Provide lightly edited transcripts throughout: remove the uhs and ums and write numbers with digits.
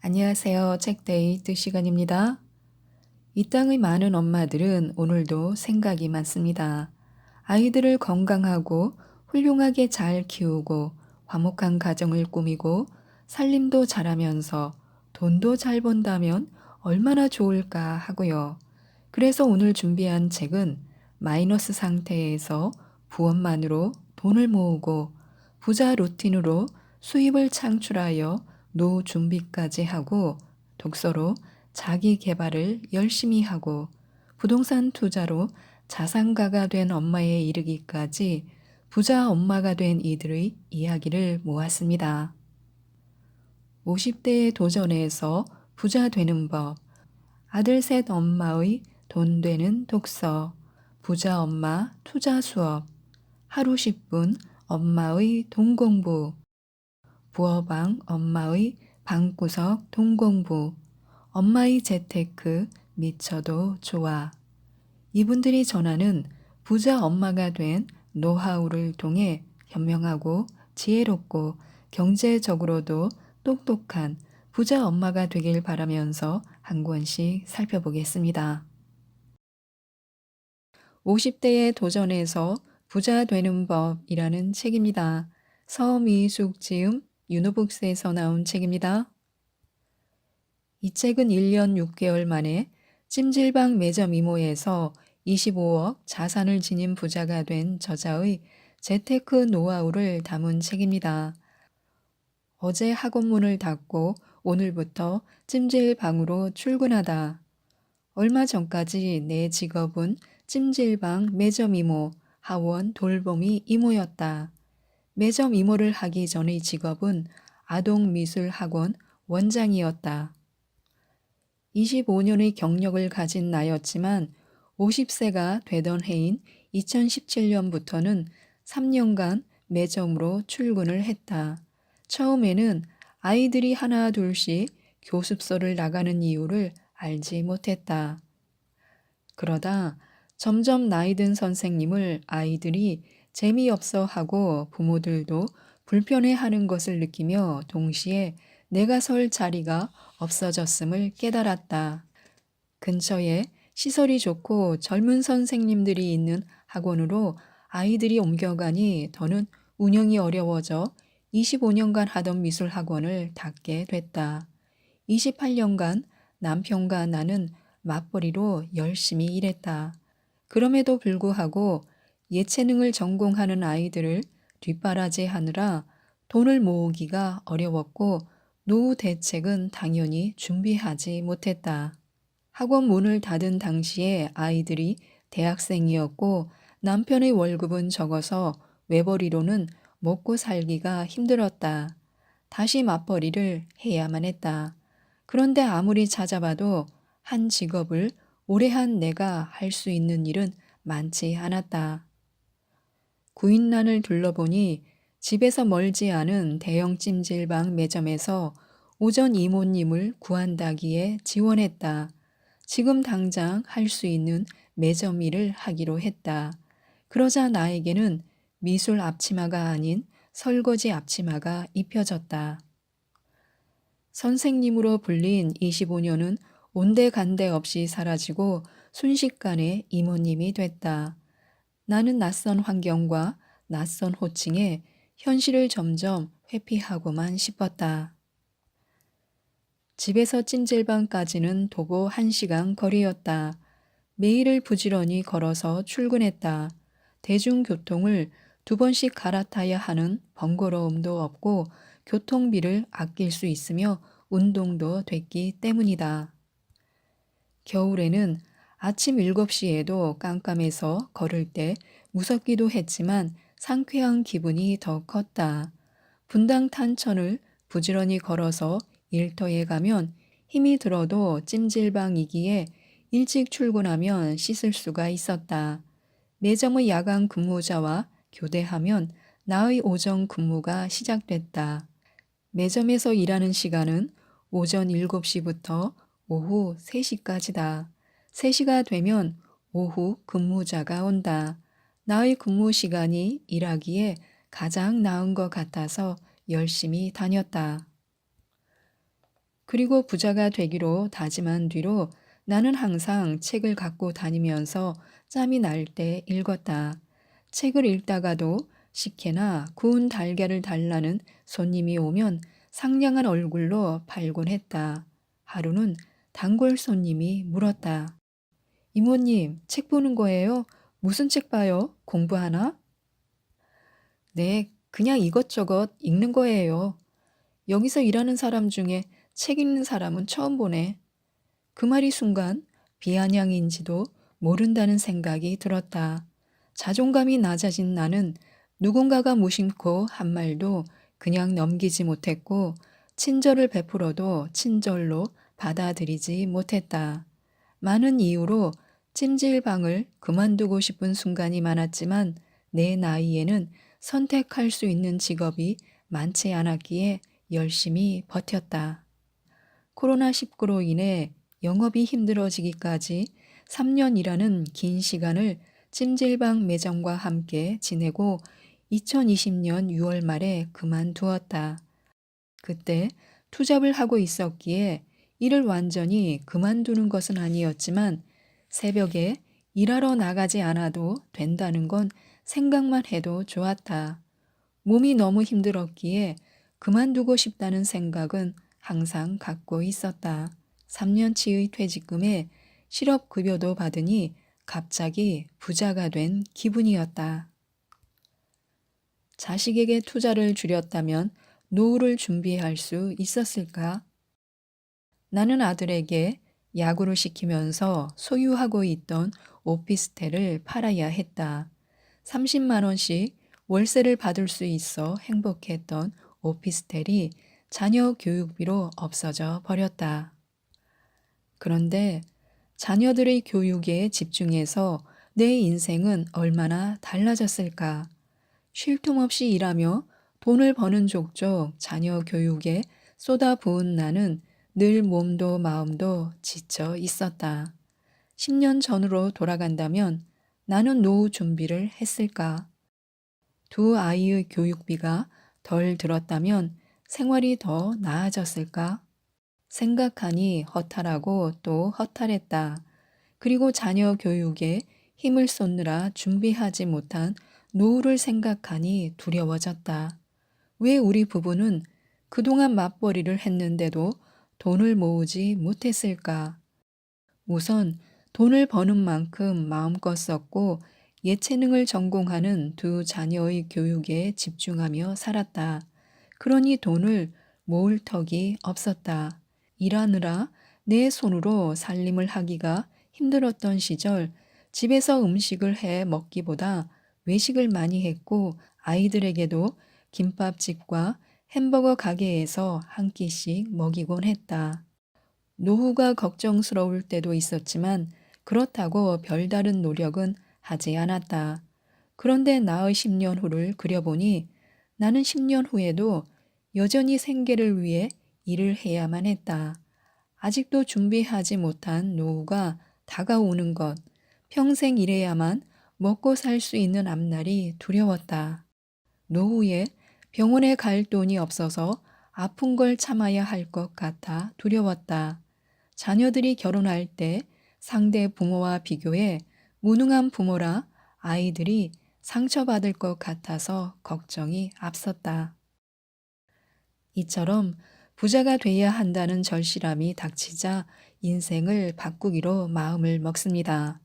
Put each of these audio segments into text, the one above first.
안녕하세요. 책데이트 시간입니다. 이 땅의 많은 엄마들은 오늘도 생각이 많습니다. 아이들을 건강하고 훌륭하게 잘 키우고 화목한 가정을 꾸미고 살림도 잘하면서 돈도 잘 번다면 얼마나 좋을까 하고요. 그래서 오늘 준비한 책은 마이너스 상태에서 부업만으로 돈을 모으고 부자 루틴으로 수입을 창출하여 노후 준비까지 하고 독서로 자기 개발을 열심히 하고 부동산 투자로 자산가가 된 엄마에 이르기까지 부자 엄마가 된 이들의 이야기를 모았습니다. 50대에 도전해서 부자 되는 법, 아들 셋 엄마의 돈 되는 독서, 부자 엄마 투자 수업, 하루 10분 엄마의 돈 공부, 부어방 엄마의 방구석 돈 공부, 엄마의 재테크 미쳐도 좋아. 이분들이 전하는 부자 엄마가 된 노하우를 통해 현명하고 지혜롭고 경제적으로도 똑똑한 부자 엄마가 되길 바라면서 한 권씩 살펴보겠습니다. 50대에 도전해서 부자 되는 법이라는 책입니다. 서미숙 지음 유노북스에서 나온 책입니다. 이 책은 1년 6개월 만에 찜질방 매점 이모에서 25억 자산을 지닌 부자가 된 저자의 재테크 노하우를 담은 책입니다. 어제 학원문을 닫고 오늘부터 찜질방으로 출근하다. 얼마 전까지 내 직업은 찜질방 매점 이모, 하원 돌보미 이모였다. 매점 이모를 하기 전의 직업은 아동미술학원 원장이었다. 25년의 경력을 가진 나였지만 50세가 되던 해인 2017년부터는 3년간 매점으로 출근을 했다. 처음에는 아이들이 하나 둘씩 교습소를 나가는 이유를 알지 못했다. 그러다 점점 나이 든 선생님을 아이들이 재미없어 하고 부모들도 불편해하는 것을 느끼며 동시에 내가 설 자리가 없어졌음을 깨달았다. 근처에 시설이 좋고 젊은 선생님들이 있는 학원으로 아이들이 옮겨가니 더는 운영이 어려워져 25년간 하던 미술 학원을 닫게 됐다. 28년간 남편과 나는 맞벌이로 열심히 일했다. 그럼에도 불구하고 예체능을 전공하는 아이들을 뒷바라지하느라 돈을 모으기가 어려웠고 노후 대책은 당연히 준비하지 못했다. 학원 문을 닫은 당시에 아이들이 대학생이었고 남편의 월급은 적어서 외벌이로는 먹고 살기가 힘들었다. 다시 맞벌이를 해야만 했다. 그런데 아무리 찾아봐도 한 직업을 오래 한 내가 할 수 있는 일은 많지 않았다. 구인난을 둘러보니 집에서 멀지 않은 대형 찜질방 매점에서 오전 이모님을 구한다기에 지원했다. 지금 당장 할 수 있는 매점 일을 하기로 했다. 그러자 나에게는 미술 앞치마가 아닌 설거지 앞치마가 입혀졌다. 선생님으로 불린 25년은 온데간데 없이 사라지고 순식간에 이모님이 됐다. 나는 낯선 환경과 낯선 호칭에 현실을 점점 회피하고만 싶었다. 집에서 찜질방까지는 도보 1시간 거리였다. 매일을 부지런히 걸어서 출근했다. 대중교통을 2번씩 갈아타야 하는 번거로움도 없고 교통비를 아낄 수 있으며 운동도 됐기 때문이다. 겨울에는 아침 7시에도 깜깜해서 걸을 때 무섭기도 했지만 상쾌한 기분이 더 컸다. 분당 탄천을 부지런히 걸어서 일터에 가면 힘이 들어도 찜질방이기에 일찍 출근하면 씻을 수가 있었다. 매점의 야간 근무자와 교대하면 나의 오전 근무가 시작됐다. 매점에서 일하는 시간은 오전 7시부터 오후 3시까지다. 3시가 되면 오후 근무자가 온다. 나의 근무 시간이 일하기에 가장 나은 것 같아서 열심히 다녔다. 그리고 부자가 되기로 다짐한 뒤로 나는 항상 책을 갖고 다니면서 짬이 날 때 읽었다. 책을 읽다가도 식혜나 구운 달걀을 달라는 손님이 오면 상냥한 얼굴로 발곤했다. 하루는 단골 손님이 물었다. 이모님, 책 보는 거예요? 무슨 책 봐요? 공부하나? 네, 그냥 이것저것 읽는 거예요. 여기서 일하는 사람 중에 책 읽는 사람은 처음 보네. 그 말이 순간 비아냥인지도 모른다는 생각이 들었다. 자존감이 낮아진 나는 누군가가 무심코 한 말도 그냥 넘기지 못했고 친절을 베풀어도 친절로 받아들이지 못했다. 많은 이유로 찜질방을 그만두고 싶은 순간이 많았지만 내 나이에는 선택할 수 있는 직업이 많지 않았기에 열심히 버텼다. 코로나19로 인해 영업이 힘들어지기까지 3년이라는 긴 시간을 찜질방 매점과 함께 지내고 2020년 6월 말에 그만두었다. 그때 투잡을 하고 있었기에 일을 완전히 그만두는 것은 아니었지만 새벽에 일하러 나가지 않아도 된다는 건 생각만 해도 좋았다. 몸이 너무 힘들었기에 그만두고 싶다는 생각은 항상 갖고 있었다. 3년치의 퇴직금에 실업급여도 받으니 갑자기 부자가 된 기분이었다. 자식에게 투자를 줄였다면 노후를 준비할 수 있었을까? 나는 아들에게 야구를 시키면서 소유하고 있던 오피스텔을 팔아야 했다. 30만 원씩 월세를 받을 수 있어 행복했던 오피스텔이 자녀 교육비로 없어져 버렸다. 그런데 자녀들의 교육에 집중해서 내 인생은 얼마나 달라졌을까? 쉴 틈 없이 일하며 돈을 버는 족족 자녀 교육에 쏟아부은 나는 늘 몸도 마음도 지쳐 있었다. 10년 전으로 돌아간다면 나는 노후 준비를 했을까? 두 아이의 교육비가 덜 들었다면 생활이 더 나아졌을까? 생각하니 허탈하고 또 허탈했다. 그리고 자녀 교육에 힘을 쏟느라 준비하지 못한 노후를 생각하니 두려워졌다. 왜 우리 부부는 그동안 맞벌이를 했는데도 돈을 모으지 못했을까? 우선 돈을 버는 만큼 마음껏 썼고 예체능을 전공하는 두 자녀의 교육에 집중하며 살았다. 그러니 돈을 모을 턱이 없었다. 일하느라 내 손으로 살림을 하기가 힘들었던 시절 집에서 음식을 해 먹기보다 외식을 많이 했고 아이들에게도 김밥집과 햄버거 가게에서 한 끼씩 먹이곤 했다. 노후가 걱정스러울 때도 있었지만 그렇다고 별다른 노력은 하지 않았다. 그런데 나의 10년 후를 그려보니 나는 10년 후에도 여전히 생계를 위해 일을 해야만 했다. 아직도 준비하지 못한 노후가 다가오는 것, 평생 일해야만 먹고 살 수 있는 앞날이 두려웠다. 노후에 병원에 갈 돈이 없어서 아픈 걸 참아야 할 것 같아 두려웠다. 자녀들이 결혼할 때 상대 부모와 비교해 무능한 부모라 아이들이 상처받을 것 같아서 걱정이 앞섰다. 이처럼 부자가 돼야 한다는 절실함이 닥치자 인생을 바꾸기로 마음을 먹습니다.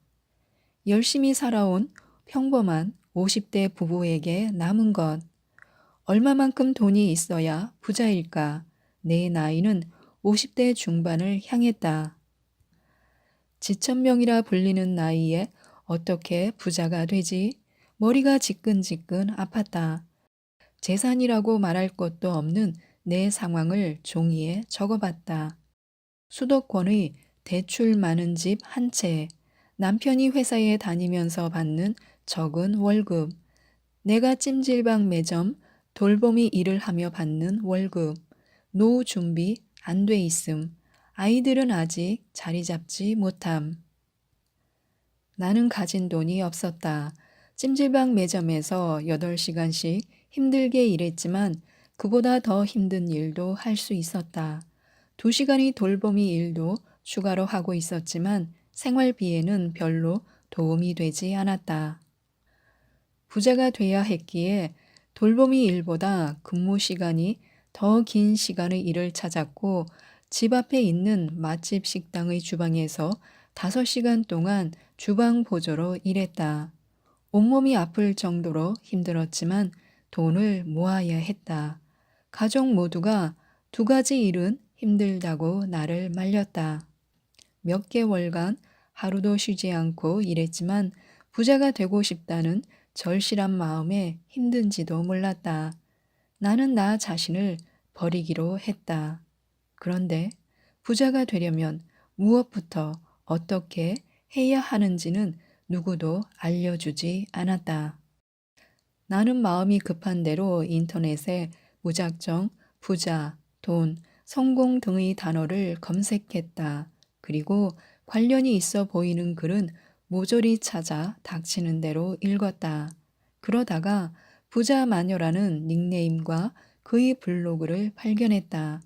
열심히 살아온 평범한 50대 부부에게 남은 것, 얼마만큼 돈이 있어야 부자일까? 내 나이는 50대 중반을 향했다. 지천명이라 불리는 나이에 어떻게 부자가 되지? 머리가 지끈지끈 아팠다. 재산이라고 말할 것도 없는 내 상황을 종이에 적어봤다. 수도권의 대출 많은 집 한 채, 남편이 회사에 다니면서 받는 적은 월급, 내가 찜질방 매점 돌보미 일을 하며 받는 월급, 노후 준비 안 돼 있음, 아이들은 아직 자리 잡지 못함. 나는 가진 돈이 없었다. 찜질방 매점에서 8시간씩 힘들게 일했지만 그보다 더 힘든 일도 할 수 있었다. 2시간이 돌보미 일도 추가로 하고 있었지만 생활비에는 별로 도움이 되지 않았다. 부자가 돼야 했기에 돌보미 일보다 근무 시간이 더 긴 시간의 일을 찾았고 집 앞에 있는 맛집 식당의 주방에서 5시간 동안 주방 보조로 일했다. 온몸이 아플 정도로 힘들었지만 돈을 모아야 했다. 가족 모두가 2가지 일은 힘들다고 나를 말렸다. 몇 개월간 하루도 쉬지 않고 일했지만 부자가 되고 싶다는 절실한 마음에 힘든지도 몰랐다. 나는 나 자신을 버리기로 했다. 그런데 부자가 되려면 무엇부터 어떻게 해야 하는지는 누구도 알려주지 않았다. 나는 마음이 급한 대로 인터넷에 무작정 부자, 돈, 성공 등의 단어를 검색했다. 그리고 관련이 있어 보이는 글은 모조리 찾아 닥치는 대로 읽었다. 그러다가 부자 마녀라는 닉네임과 그의 블로그를 발견했다.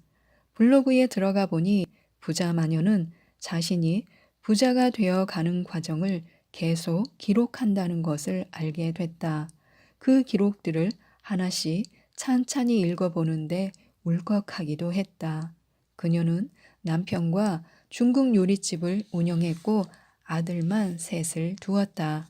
블로그에 들어가 보니 부자 마녀는 자신이 부자가 되어 가는 과정을 계속 기록한다는 것을 알게 됐다. 그 기록들을 하나씩 찬찬히 읽어보는데 울컥하기도 했다. 그녀는 남편과 중국 요리집을 운영했고 아들만 셋을 두었다.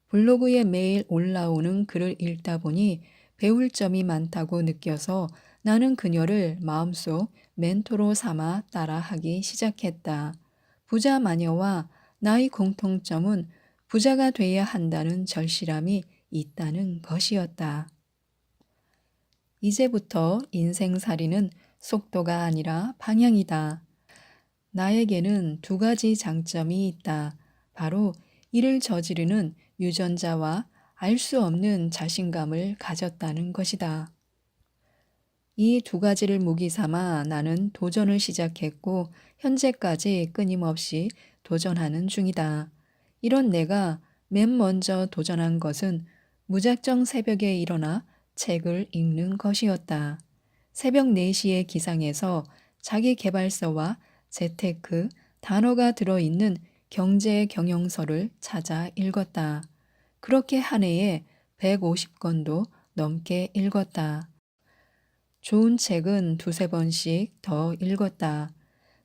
블로그에 매일 올라오는 글을 읽다 보니 배울 점이 많다고 느껴서 나는 그녀를 마음속 멘토로 삼아 따라하기 시작했다. 부자 마녀와 나의 공통점은 부자가 돼야 한다는 절실함이 있다는 것이었다. 이제부터 인생살이는 속도가 아니라 방향이다. 나에게는 2가지 장점이 있다. 바로 이를 저지르는 유전자와 알 수 없는 자신감을 가졌다는 것이다. 이 2가지를 무기 삼아 나는 도전을 시작했고 현재까지 끊임없이 도전하는 중이다. 이런 내가 맨 먼저 도전한 것은 무작정 새벽에 일어나 책을 읽는 것이었다. 새벽 4시에 기상해서 자기계발서와 재테크, 단어가 들어있는 경제 경영서를 찾아 읽었다. 그렇게 한 해에 150권도 넘게 읽었다. 좋은 책은 2~3번씩 더 읽었다.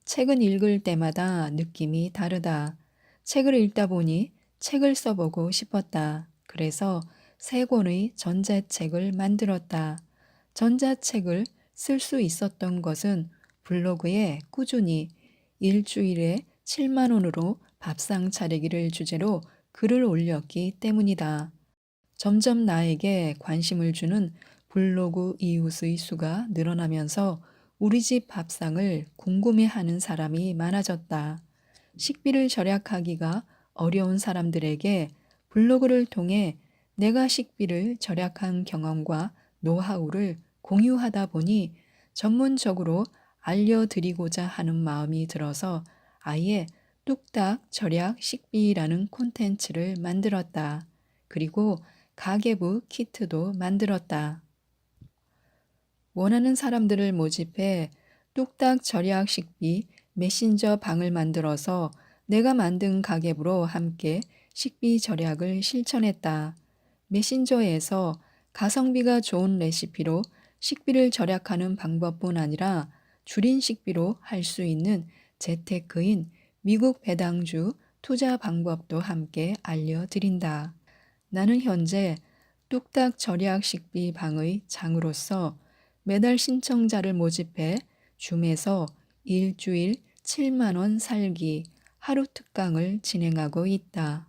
책은 읽을 때마다 느낌이 다르다. 책을 읽다 보니 책을 써보고 싶었다. 그래서 3권의 전자책을 만들었다. 전자책을 쓸 수 있었던 것은 블로그에 꾸준히 일주일에 7만 원으로 밥상 차리기를 주제로 글을 올렸기 때문이다. 점점 나에게 관심을 주는 블로그 이웃의 수가 늘어나면서 우리 집 밥상을 궁금해하는 사람이 많아졌다. 식비를 절약하기가 어려운 사람들에게 블로그를 통해 내가 식비를 절약한 경험과 노하우를 공유하다 보니 전문적으로 알려드리고자 하는 마음이 들어서 아예 뚝딱 절약 식비라는 콘텐츠를 만들었다. 그리고 가계부 키트도 만들었다. 원하는 사람들을 모집해 뚝딱 절약 식비 메신저 방을 만들어서 내가 만든 가계부로 함께 식비 절약을 실천했다. 메신저에서 가성비가 좋은 레시피로 식비를 절약하는 방법뿐 아니라 줄인 식비로 할 수 있는 재테크인 미국 배당주 투자 방법도 함께 알려드린다. 나는 현재 뚝딱 절약 식비 방의 장으로서 매달 신청자를 모집해 줌에서 일주일 7만 원 살기 하루 특강을 진행하고 있다.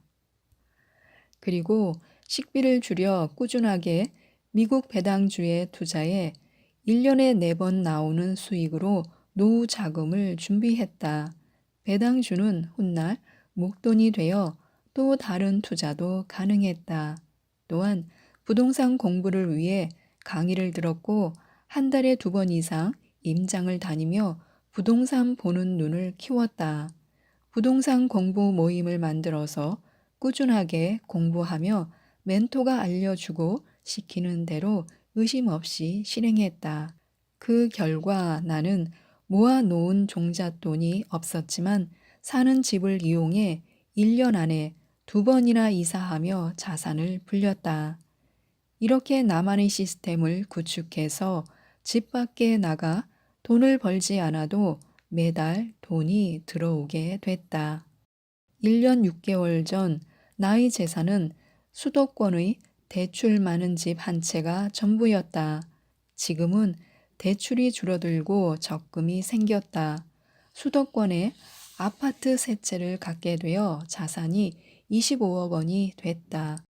그리고 식비를 줄여 꾸준하게 미국 배당주에 투자해 1년에 4번 나오는 수익으로 노후 자금을 준비했다. 배당주는 훗날 목돈이 되어 또 다른 투자도 가능했다. 또한 부동산 공부를 위해 강의를 들었고 한 달에 2번 이상 임장을 다니며 부동산 보는 눈을 키웠다. 부동산 공부 모임을 만들어서 꾸준하게 공부하며 멘토가 알려주고 시키는 대로 의심 없이 실행했다. 그 결과 나는 모아놓은 종잣돈이 없었지만 사는 집을 이용해 1년 안에 2번이나 이사하며 자산을 불렸다. 이렇게 나만의 시스템을 구축해서 집 밖에 나가 돈을 벌지 않아도 매달 돈이 들어오게 됐다. 1년 6개월 전 나의 재산은 수도권의 대출 많은 집 한 채가 전부였다. 지금은 대출이 줄어들고 적금이 생겼다. 수도권에 아파트 세 채를 갖게 되어 자산이 25억 원이 됐다.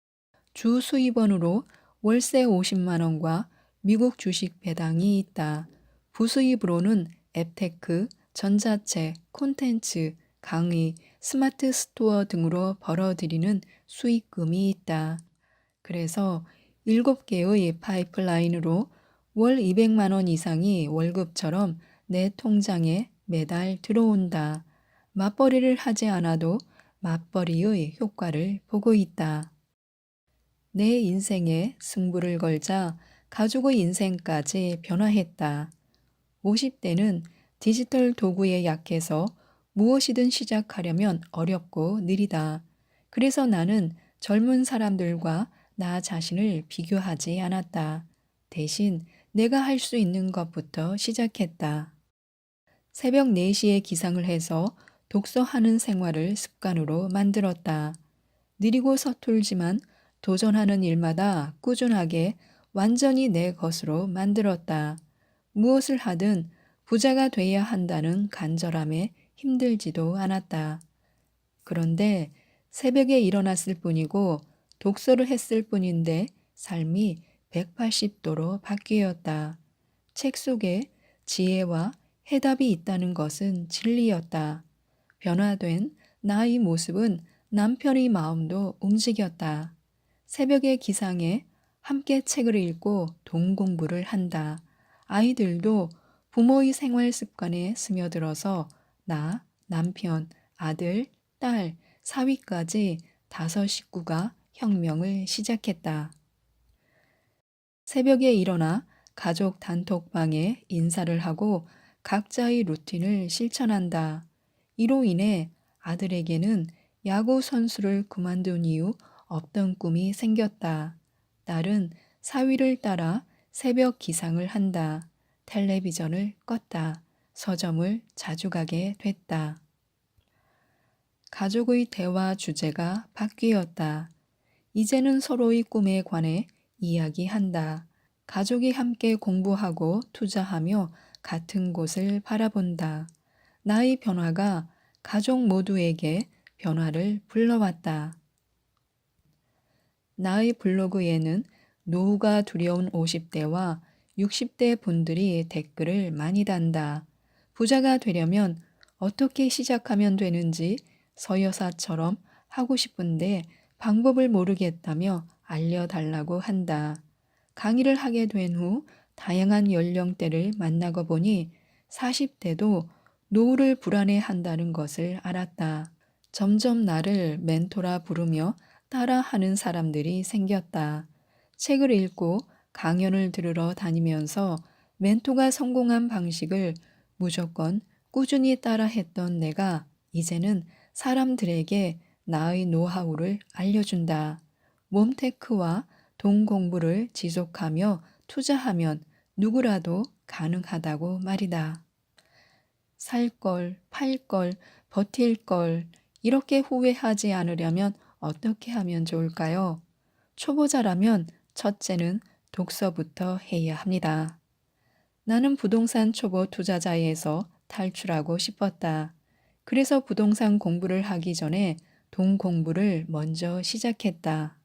주 수입원으로 월세 50만 원과 미국 주식 배당이 있다. 부수입으로는 앱테크, 전자책, 콘텐츠, 강의, 스마트 스토어 등으로 벌어들이는 수익금이 있다. 그래서 7개의 파이프라인으로 월 200만 원 이상이 월급처럼 내 통장에 매달 들어온다. 맞벌이를 하지 않아도 맞벌이의 효과를 보고 있다. 내 인생에 승부를 걸자 가족의 인생까지 변화했다. 50대는 디지털 도구에 약해서 무엇이든 시작하려면 어렵고 느리다. 그래서 나는 젊은 사람들과 나 자신을 비교하지 않았다. 대신 내가 할 수 있는 것부터 시작했다. 새벽 4시에 기상을 해서 독서하는 생활을 습관으로 만들었다. 느리고 서툴지만 도전하는 일마다 꾸준하게 완전히 내 것으로 만들었다. 무엇을 하든 부자가 돼야 한다는 간절함에 힘들지도 않았다. 그런데 새벽에 일어났을 뿐이고 독서를 했을 뿐인데 삶이 180도로 바뀌었다. 책 속에 지혜와 해답이 있다는 것은 진리였다. 변화된 나의 모습은 남편의 마음도 움직였다. 새벽에 기상해 함께 책을 읽고 동공부를 한다. 아이들도 부모의 생활 습관에 스며들어서 나, 남편, 아들, 딸, 사위까지 5식구가 혁명을 시작했다. 새벽에 일어나 가족 단톡방에 인사를 하고 각자의 루틴을 실천한다. 이로 인해 아들에게는 야구 선수를 그만둔 이후 없던 꿈이 생겼다. 딸은 사위를 따라 새벽 기상을 한다. 텔레비전을 껐다. 서점을 자주 가게 됐다. 가족의 대화 주제가 바뀌었다. 이제는 서로의 꿈에 관해 이야기한다. 가족이 함께 공부하고 투자하며 같은 곳을 바라본다. 나의 변화가 가족 모두에게 변화를 불러왔다. 나의 블로그에는 노후가 두려운 50대와 60대 분들이 댓글을 많이 단다. 부자가 되려면 어떻게 시작하면 되는지 서여사처럼 하고 싶은데 방법을 모르겠다며 알려달라고 한다. 강의를 하게 된 후 다양한 연령대를 만나고 보니 40대도 노후를 불안해한다는 것을 알았다. 점점 나를 멘토라 부르며 따라하는 사람들이 생겼다. 책을 읽고 강연을 들으러 다니면서 멘토가 성공한 방식을 무조건 꾸준히 따라했던 내가 이제는 사람들에게 나의 노하우를 알려준다. 몸테크와 돈 공부를 지속하며 투자하면 누구라도 가능하다고 말이다. 살 걸, 팔 걸, 버틸 걸, 이렇게 후회하지 않으려면 어떻게 하면 좋을까요? 초보자라면 첫째는 독서부터 해야 합니다. 나는 부동산 초보 투자자에서 탈출하고 싶었다. 그래서 부동산 공부를 하기 전에 돈 공부를 먼저 시작했다.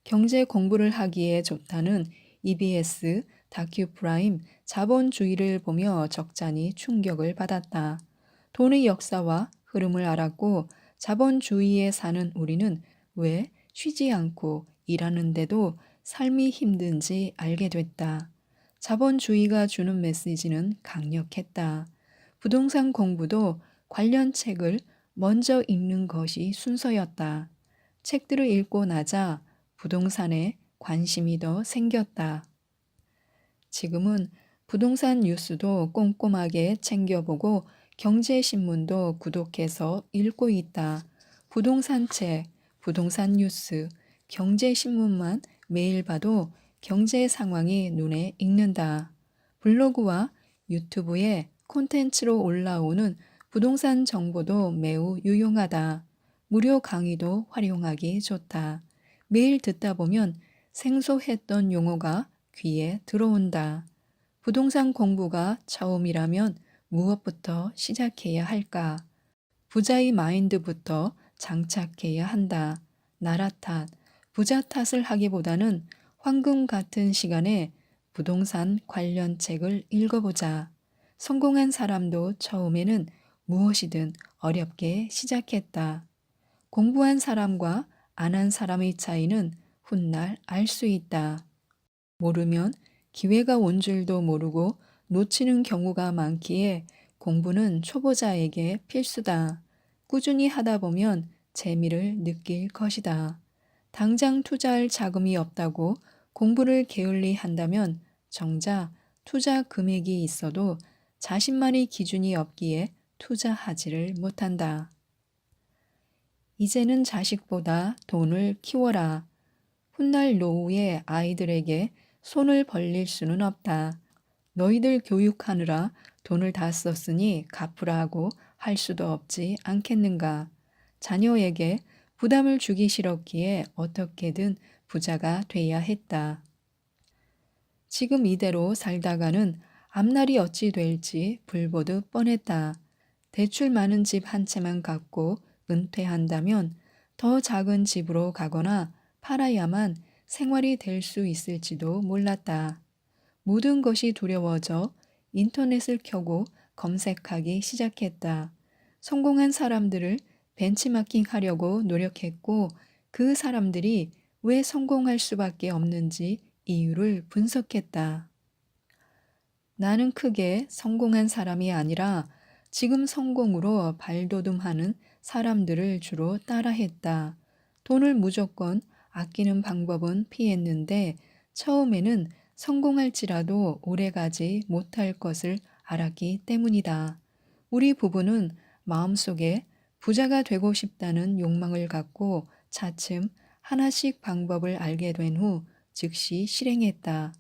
경제 공부를 하기에 좋다는 EBS 다큐프라임 자본주의를 보며 적잖이 충격을 받았다. 돈의 역사와 흐름을 알았고 자본주의에 사는 우리는 왜 쉬지 않고 일하는데도 삶이 힘든지 알게 됐다. 자본주의가 주는 메시지는 강력했다. 부동산 공부도 관련 책을 먼저 읽는 것이 순서였다. 책들을 읽고 나자 부동산에 관심이 더 생겼다. 지금은 부동산 뉴스도 꼼꼼하게 챙겨보고 경제신문도 구독해서 읽고 있다. 부동산 책, 부동산 뉴스, 경제신문만 매일 봐도 경제 상황이 눈에 익는다. 블로그와 유튜브에 콘텐츠로 올라오는 부동산 정보도 매우 유용하다. 무료 강의도 활용하기 좋다. 매일 듣다 보면 생소했던 용어가 귀에 들어온다. 부동산 공부가 처음이라면 무엇부터 시작해야 할까? 부자의 마인드부터 장착해야 한다. 나라 탓, 부자 탓을 하기보다는 황금 같은 시간에 부동산 관련 책을 읽어보자. 성공한 사람도 처음에는 무엇이든 어렵게 시작했다. 공부한 사람과 안 한 사람의 차이는 훗날 알 수 있다. 모르면 기회가 온 줄도 모르고 놓치는 경우가 많기에 공부는 초보자에게 필수다. 꾸준히 하다 보면 재미를 느낄 것이다. 당장 투자할 자금이 없다고 공부를 게을리 한다면 정작 투자 금액이 있어도 자신만의 기준이 없기에 투자하지를 못한다. 이제는 자식보다 돈을 키워라. 훗날 노후에 아이들에게 손을 벌릴 수는 없다. 너희들 교육하느라 돈을 다 썼으니 갚으라고 할 수도 없지 않겠는가. 자녀에게 부담을 주기 싫었기에 어떻게든 부자가 돼야 했다. 지금 이대로 살다가는 앞날이 어찌 될지 불보듯 뻔했다. 대출 많은 집 한 채만 갖고 은퇴한다면 더 작은 집으로 가거나 팔아야만 생활이 될 수 있을지도 몰랐다. 모든 것이 두려워져 인터넷을 켜고 검색하기 시작했다. 성공한 사람들을 벤치마킹 하려고 노력했고 그 사람들이 왜 성공할 수밖에 없는지 이유를 분석했다. 나는 크게 성공한 사람이 아니라 지금 성공으로 발돋움하는 사람들을 주로 따라했다. 돈을 무조건 아끼는 방법은 피했는데 처음에는 성공할지라도 오래가지 못할 것을 알았기 때문이다. 우리 부부는 마음속에 부자가 되고 싶다는 욕망을 갖고 차츰 하나씩 방법을 알게 된 후 즉시 실행했다.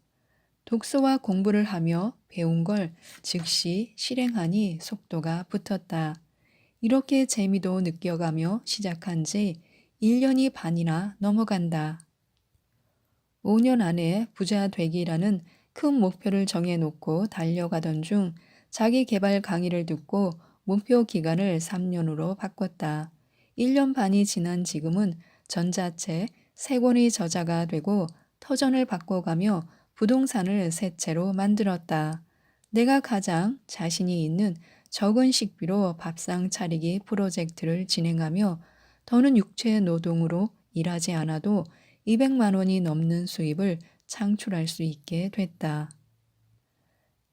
독서와 공부를 하며 배운 걸 즉시 실행하니 속도가 붙었다. 이렇게 재미도 느껴가며 시작한 지 1년이 반이나 넘어간다. 5년 안에 부자 되기라는 큰 목표를 정해놓고 달려가던 중 자기 개발 강의를 듣고 목표 기간을 3년으로 바꿨다. 1년 반이 지난 지금은 전자책 3권의 저자가 되고 터전을 바꿔가며 부동산을 새 채로 만들었다. 내가 가장 자신이 있는 적은 식비로 밥상 차리기 프로젝트를 진행하며 더는 육체 노동으로 일하지 않아도 200만 원이 넘는 수입을 창출할 수 있게 됐다.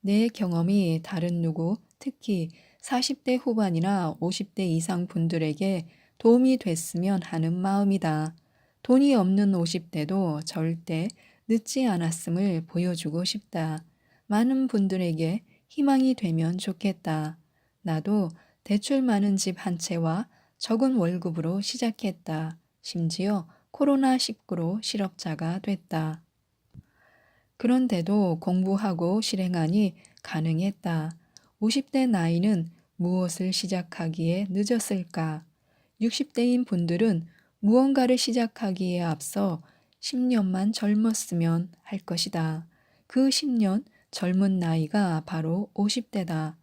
내 경험이 다른 누구, 특히 40대 후반이나 50대 이상 분들에게 도움이 됐으면 하는 마음이다. 돈이 없는 50대도 절대 늦지 않았음을 보여주고 싶다. 많은 분들에게 희망이 되면 좋겠다. 나도 대출 많은 집 한 채와 적은 월급으로 시작했다. 심지어 코로나19로 실업자가 됐다. 그런데도 공부하고 실행하니 가능했다. 50대 나이는 무엇을 시작하기에 늦었을까? 60대인 분들은 무언가를 시작하기에 앞서 10년만 젊었으면 할 것이다. 그 10년 젊은 나이가 바로 50대다.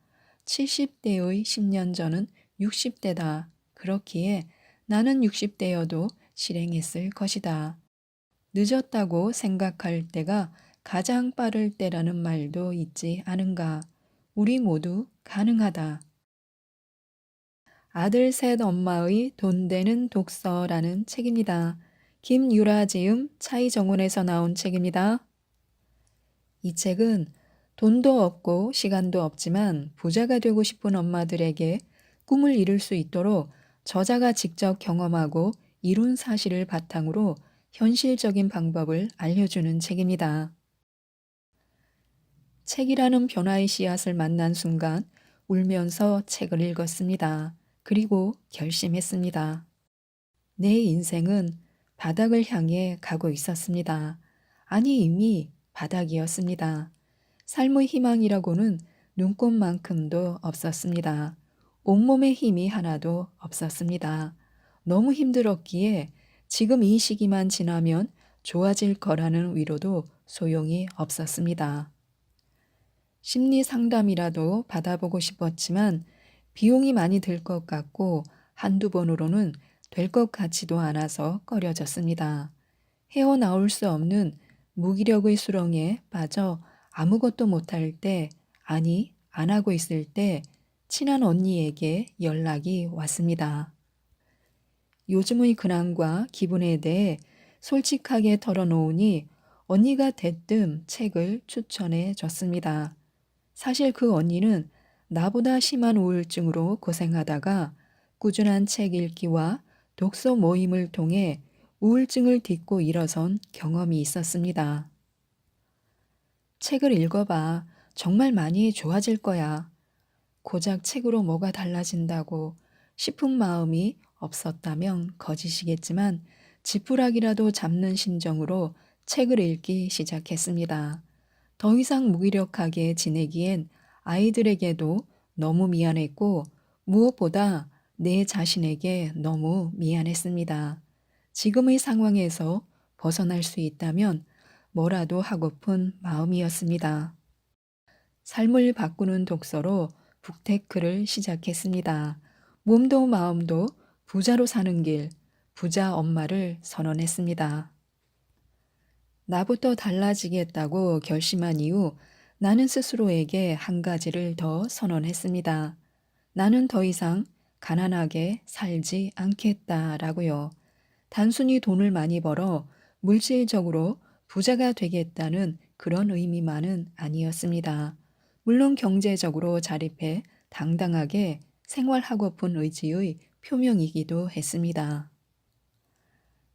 70대의 10년 전은 60대다. 그렇기에 나는 60대여도 실행했을 것이다. 늦었다고 생각할 때가 가장 빠를 때라는 말도 있지 않은가. 우리 모두 가능하다. 아들 셋 엄마의 돈 되는 독서라는 책입니다. 김유라 지음 차이정원에서 나온 책입니다. 이 책은 돈도 없고 시간도 없지만 부자가 되고 싶은 엄마들에게 꿈을 이룰 수 있도록 저자가 직접 경험하고 이룬 사실을 바탕으로 현실적인 방법을 알려주는 책입니다. 책이라는 변화의 씨앗을 만난 순간 울면서 책을 읽었습니다. 그리고 결심했습니다. 내 인생은 바닥을 향해 가고 있었습니다. 아니, 이미 바닥이었습니다. 삶의 희망이라고는 눈꽃만큼도 없었습니다. 온몸에 힘이 하나도 없었습니다. 너무 힘들었기에 지금 이 시기만 지나면 좋아질 거라는 위로도 소용이 없었습니다. 심리 상담이라도 받아보고 싶었지만 비용이 많이 들 것 같고 한두 번으로는 될 것 같지도 않아서 꺼려졌습니다. 헤어나올 수 없는 무기력의 수렁에 빠져 아무것도 못할 때, 아니, 안 하고 있을 때 친한 언니에게 연락이 왔습니다. 요즘의 근황과 기분에 대해 솔직하게 털어놓으니 언니가 대뜸 책을 추천해 줬습니다. 사실 그 언니는 나보다 심한 우울증으로 고생하다가 꾸준한 책 읽기와 독서 모임을 통해 우울증을 딛고 일어선 경험이 있었습니다. 책을 읽어봐. 정말 많이 좋아질 거야. 고작 책으로 뭐가 달라진다고 싶은 마음이 없었다면 거짓이겠지만 지푸라기라도 잡는 심정으로 책을 읽기 시작했습니다. 더 이상 무기력하게 지내기엔 아이들에게도 너무 미안했고 무엇보다 내 자신에게 너무 미안했습니다. 지금의 상황에서 벗어날 수 있다면 뭐라도 하고픈 마음이었습니다. 삶을 바꾸는 독서로 북테크를 시작했습니다. 몸도 마음도 부자로 사는 길, 부자 엄마를 선언했습니다. 나부터 달라지겠다고 결심한 이후 나는 스스로에게 한 가지를 더 선언했습니다. 나는 더 이상 가난하게 살지 않겠다라고요. 단순히 돈을 많이 벌어 물질적으로 부자가 되겠다는 그런 의미만은 아니었습니다. 물론 경제적으로 자립해 당당하게 생활하고픈 의지의 표명이기도 했습니다.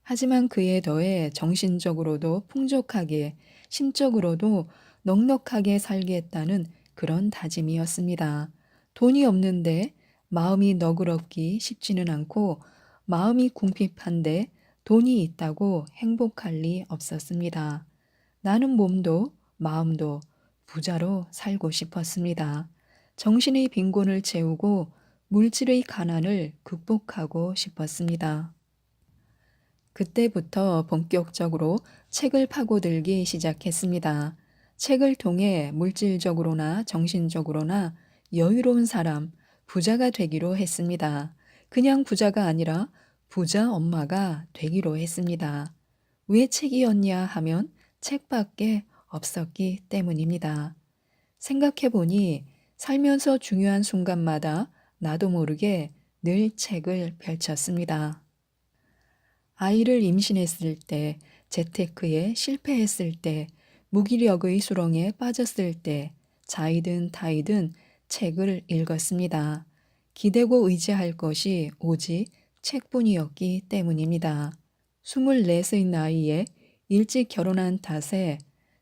하지만 그에 더해 정신적으로도 풍족하게, 심적으로도 넉넉하게 살겠다는 그런 다짐이었습니다. 돈이 없는데 마음이 너그럽기 쉽지는 않고 마음이 궁핍한데 돈이 있다고 행복할 리 없었습니다. 나는 몸도 마음도 부자로 살고 싶었습니다. 정신의 빈곤을 채우고 물질의 가난을 극복하고 싶었습니다. 그때부터 본격적으로 책을 파고들기 시작했습니다. 책을 통해 물질적으로나 정신적으로나 여유로운 사람, 부자가 되기로 했습니다. 그냥 부자가 아니라 부자 엄마가 되기로 했습니다. 왜 책이었냐 하면 책밖에 없었기 때문입니다. 생각해보니 살면서 중요한 순간마다 나도 모르게 늘 책을 펼쳤습니다. 아이를 임신했을 때, 재테크에 실패했을 때, 무기력의 수렁에 빠졌을 때, 자이든 타이든 책을 읽었습니다. 기대고 의지할 것이 오직 책뿐이었기 때문입니다. 24의 나이에 일찍 결혼한 탓에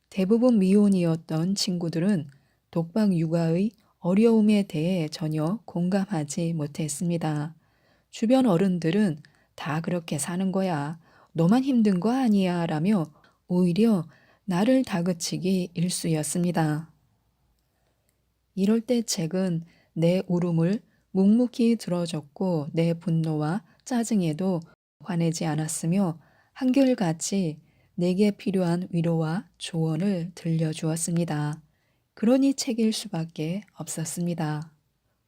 대부분 미혼이었던 친구들은 독박 육아의 어려움에 대해 전혀 공감하지 못했습니다. 주변 어른들은 다 그렇게 사는 거야. 너만 힘든 거 아니야. 라며 오히려 나를 다그치기 일쑤였습니다. 이럴 때 책은 내 울음을 묵묵히 들어줬고 내 분노와 짜증에도 화내지 않았으며 한결같이 내게 필요한 위로와 조언을 들려주었습니다. 그러니 책일 수밖에 없었습니다.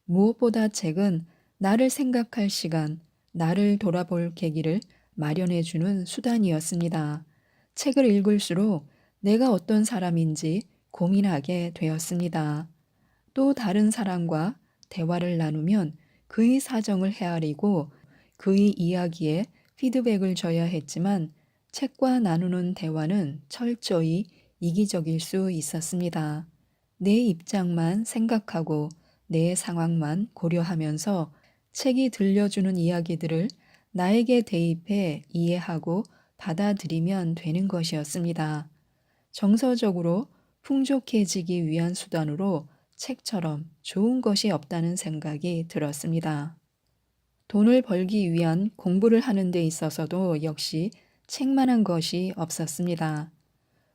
무엇보다 책은 나를 생각할 시간, 나를 돌아볼 계기를 마련해주는 수단이었습니다. 책을 읽을수록 내가 어떤 사람인지 고민하게 되었습니다. 또 다른 사람과 대화를 나누면 그의 사정을 헤아리고 그의 이야기에 피드백을 줘야 했지만 책과 나누는 대화는 철저히 이기적일 수 있었습니다. 내 입장만 생각하고 내 상황만 고려하면서 책이 들려주는 이야기들을 나에게 대입해 이해하고 받아들이면 되는 것이었습니다. 정서적으로 풍족해지기 위한 수단으로 책처럼 좋은 것이 없다는 생각이 들었습니다. 돈을 벌기 위한 공부를 하는 데 있어서도 역시 책만한 것이 없었습니다.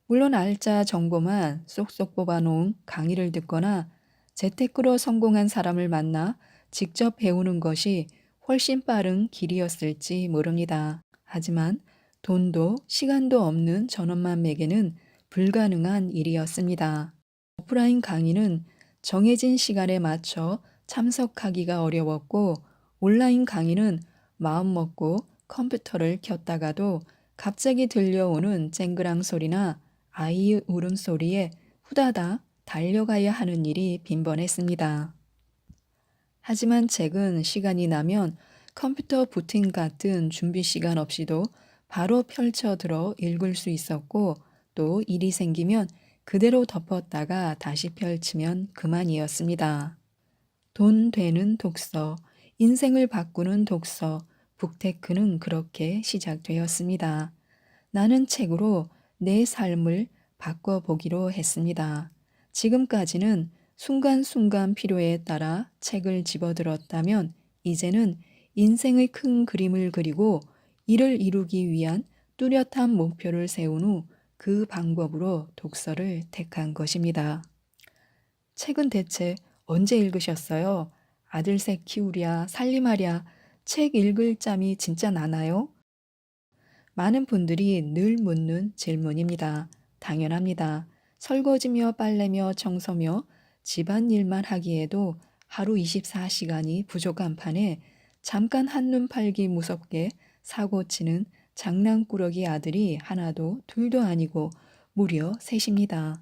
물론 알짜 정보만 쏙쏙 뽑아놓은 강의를 듣거나 재테크로 성공한 사람을 만나 직접 배우는 것이 훨씬 빠른 길이었을지 모릅니다. 하지만 돈도 시간도 없는 전원맘에게는 불가능한 일이었습니다. 오프라인 강의는 정해진 시간에 맞춰 참석하기가 어려웠고, 온라인 강의는 마음먹고 컴퓨터를 켰다가도 갑자기 들려오는 쨍그랑 소리나 아이의 울음소리에 후다닥 달려가야 하는 일이 빈번했습니다. 하지만 책은 시간이 나면 컴퓨터 부팅 같은 준비 시간 없이도 바로 펼쳐 들어 읽을 수 있었고, 또 일이 생기면 그대로 덮었다가 다시 펼치면 그만이었습니다. 돈 되는 독서, 인생을 바꾸는 독서, 북테크는 그렇게 시작되었습니다. 나는 책으로 내 삶을 바꿔보기로 했습니다. 지금까지는 순간순간 필요에 따라 책을 집어들었다면, 이제는 인생의 큰 그림을 그리고 이를 이루기 위한 뚜렷한 목표를 세운 후 그 방법으로 독서를 택한 것입니다. 책은 대체 언제 읽으셨어요? 아들 셋 키우랴, 살림하랴, 책 읽을 짬이 진짜 나나요? 많은 분들이 늘 묻는 질문입니다. 당연합니다. 설거지며 빨래며 청소며 집안일만 하기에도 하루 24시간이 부족한 판에 잠깐 한눈 팔기 무섭게 사고치는 장난꾸러기 아들이 하나도 둘도 아니고 무려 셋입니다.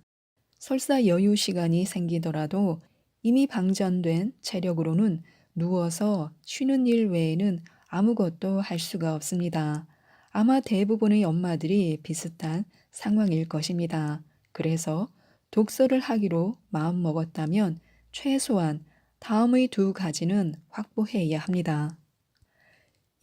설사 여유 시간이 생기더라도 이미 방전된 체력으로는 누워서 쉬는 일 외에는 아무것도 할 수가 없습니다. 아마 대부분의 엄마들이 비슷한 상황일 것입니다. 그래서 독서를 하기로 마음먹었다면 최소한 다음의 두 가지는 확보해야 합니다.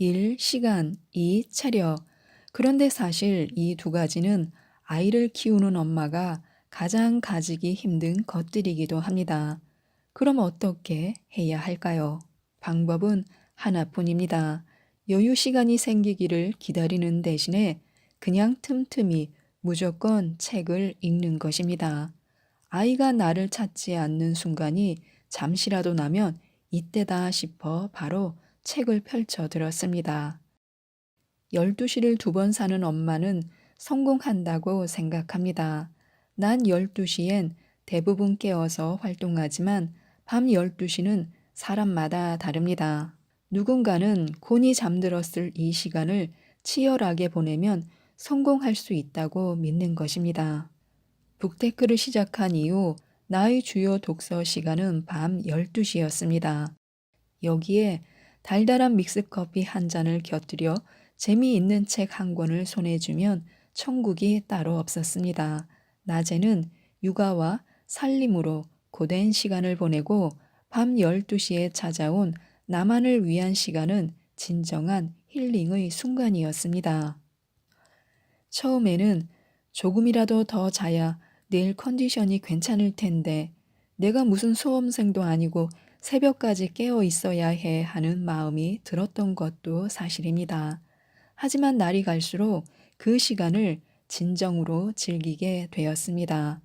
1. 시간, 2. 체력. 그런데 사실 이 두 가지는 아이를 키우는 엄마가 가장 가지기 힘든 것들이기도 합니다. 그럼 어떻게 해야 할까요? 방법은 하나뿐입니다. 여유 시간이 생기기를 기다리는 대신에 그냥 틈틈이 무조건 책을 읽는 것입니다. 아이가 나를 찾지 않는 순간이 잠시라도 나면 이때다 싶어 바로 책을 펼쳐 들었습니다. 12시를 두 번 사는 엄마는 성공한다고 생각합니다. 난 12시엔 대부분 깨어서 활동하지만 밤 12시는 사람마다 다릅니다. 누군가는 곤히 잠들었을 이 시간을 치열하게 보내면 성공할 수 있다고 믿는 것입니다. 북테크를 시작한 이후 나의 주요 독서 시간은 밤 12시였습니다. 여기에 달달한 믹스커피 한 잔을 곁들여 재미있는 책 한 권을 손에 쥐면 천국이 따로 없었습니다. 낮에는 육아와 살림으로 고된 시간을 보내고 밤 12시에 찾아온 나만을 위한 시간은 진정한 힐링의 순간이었습니다. 처음에는 조금이라도 더 자야 내일 컨디션이 괜찮을 텐데, 내가 무슨 수험생도 아니고 새벽까지 깨어 있어야 해 하는 마음이 들었던 것도 사실입니다. 하지만 날이 갈수록 그 시간을 진정으로 즐기게 되었습니다.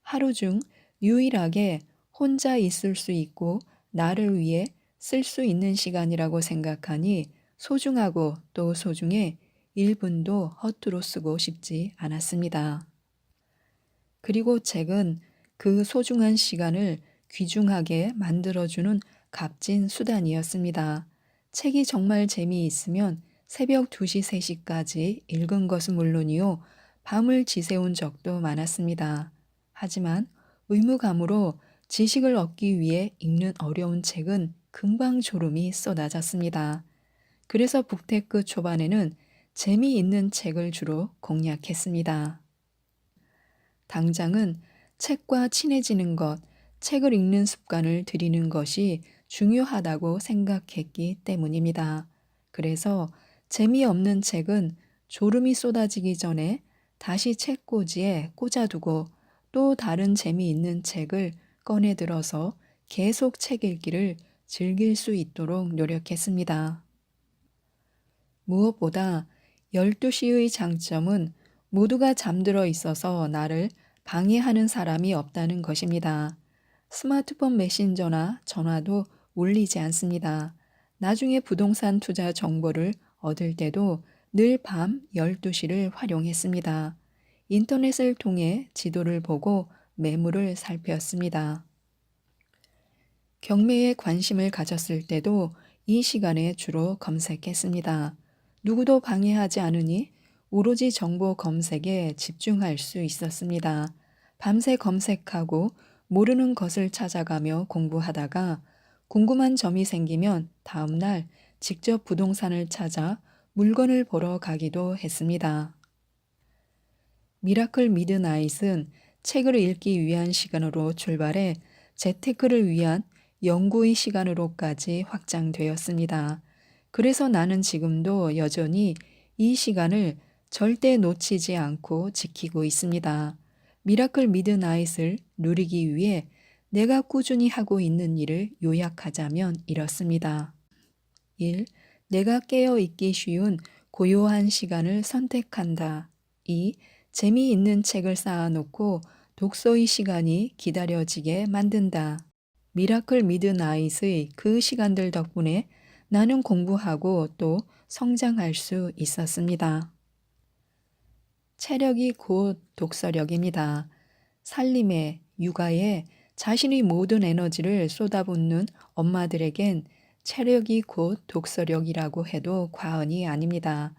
하루 중 유일하게 혼자 있을 수 있고 나를 위해 쓸 수 있는 시간이라고 생각하니 소중하고 또 소중해 1분도 허투루 쓰고 싶지 않았습니다. 그리고 책은 그 소중한 시간을 귀중하게 만들어주는 값진 수단이었습니다. 책이 정말 재미있으면 새벽 2시, 3시까지 읽은 것은 물론이요, 밤을 지새운 적도 많았습니다. 하지만 의무감으로 지식을 얻기 위해 읽는 어려운 책은 금방 졸음이 쏟아졌습니다. 그래서 북테크 초반에는 재미있는 책을 주로 공략했습니다. 당장은 책과 친해지는 것, 책을 읽는 습관을 들이는 것이 중요하다고 생각했기 때문입니다. 그래서 재미없는 책은 졸음이 쏟아지기 전에 다시 책꽂이에 꽂아두고 또 다른 재미있는 책을 꺼내 들어서 계속 책 읽기를 즐길 수 있도록 노력했습니다. 무엇보다 12시의 장점은 모두가 잠들어 있어서 나를 방해하는 사람이 없다는 것입니다. 스마트폰 메신저나 전화도 울리지 않습니다. 나중에 부동산 투자 정보를 얻을 때도 늘 밤 12시를 활용했습니다. 인터넷을 통해 지도를 보고 매물을 살폈습니다. 경매에 관심을 가졌을 때도 이 시간에 주로 검색했습니다. 누구도 방해하지 않으니 오로지 정보 검색에 집중할 수 있었습니다. 밤새 검색하고 모르는 것을 찾아가며 공부하다가 궁금한 점이 생기면 다음날 직접 부동산을 찾아 물건을 보러 가기도 했습니다. 미라클 미드나잇은 책을 읽기 위한 시간으로 출발해 재테크를 위한 연구의 시간으로까지 확장되었습니다. 그래서 나는 지금도 여전히 이 시간을 절대 놓치지 않고 지키고 있습니다. 미라클 미드나잇을 누리기 위해 내가 꾸준히 하고 있는 일을 요약하자면 이렇습니다. 1. 내가 깨어 있기 쉬운 고요한 시간을 선택한다. 2. 재미있는 책을 쌓아놓고 독서의 시간이 기다려지게 만든다. 미라클 미드나잇의 그 시간들 덕분에 나는 공부하고 또 성장할 수 있었습니다. 체력이 곧 독서력입니다. 살림에, 육아에 자신의 모든 에너지를 쏟아붓는 엄마들에겐 체력이 곧 독서력이라고 해도 과언이 아닙니다.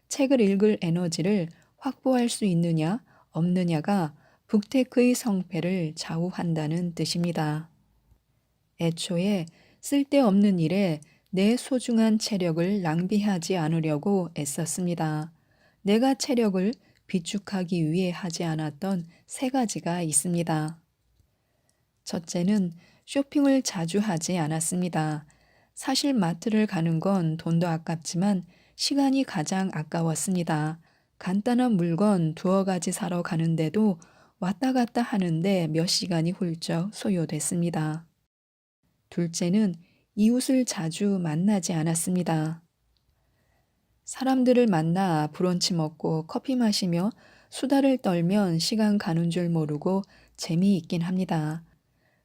책을 읽을 에너지를 확보할 수 있느냐, 없느냐가 북테크의 성패를 좌우한다는 뜻입니다. 애초에 쓸데없는 일에 내 소중한 체력을 낭비하지 않으려고 애썼습니다. 내가 체력을 비축하기 위해 하지 않았던 3가지가 있습니다. 첫째는 쇼핑을 자주 하지 않았습니다. 사실 마트를 가는 건 돈도 아깝지만 시간이 가장 아까웠습니다. 간단한 물건 2가지 사러 가는데도 왔다 갔다 하는데 몇 시간이 훌쩍 소요됐습니다. 둘째는 이웃을 자주 만나지 않았습니다. 사람들을 만나 브런치 먹고 커피 마시며 수다를 떨면 시간 가는 줄 모르고 재미있긴 합니다.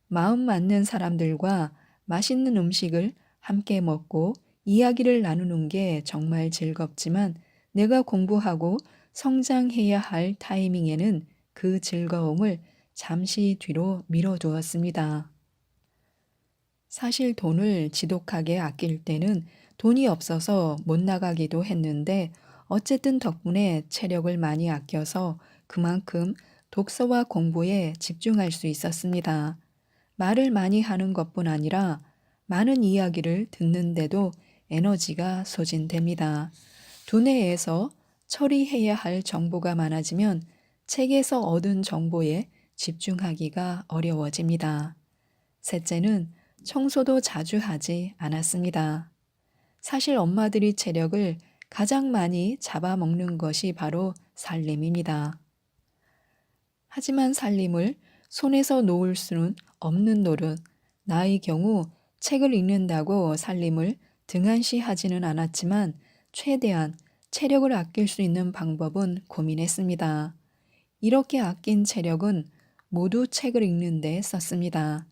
마음 맞는 사람들과 맛있는 음식을 함께 먹고 이야기를 나누는 게 정말 즐겁지만 내가 공부하고 성장해야 할 타이밍에는 그 즐거움을 잠시 뒤로 미뤄두었습니다. 사실 돈을 지독하게 아낄 때는 돈이 없어서 못 나가기도 했는데 어쨌든 덕분에 체력을 많이 아껴서 그만큼 독서와 공부에 집중할 수 있었습니다. 말을 많이 하는 것뿐 아니라 많은 이야기를 듣는데도 에너지가 소진됩니다. 두뇌에서 처리해야 할 정보가 많아지면 책에서 얻은 정보에 집중하기가 어려워집니다. 셋째는 청소도 자주 하지 않았습니다. 사실 엄마들이 체력을 가장 많이 잡아먹는 것이 바로 살림입니다. 하지만 살림을 손에서 놓을 수는 없는 노릇. 나의 경우 책을 읽는다고 살림을 등한시하지는 않았지만 최대한 체력을 아낄 수 있는 방법은 고민했습니다. 이렇게 아낀 체력은 모두 책을 읽는 데 썼습니다.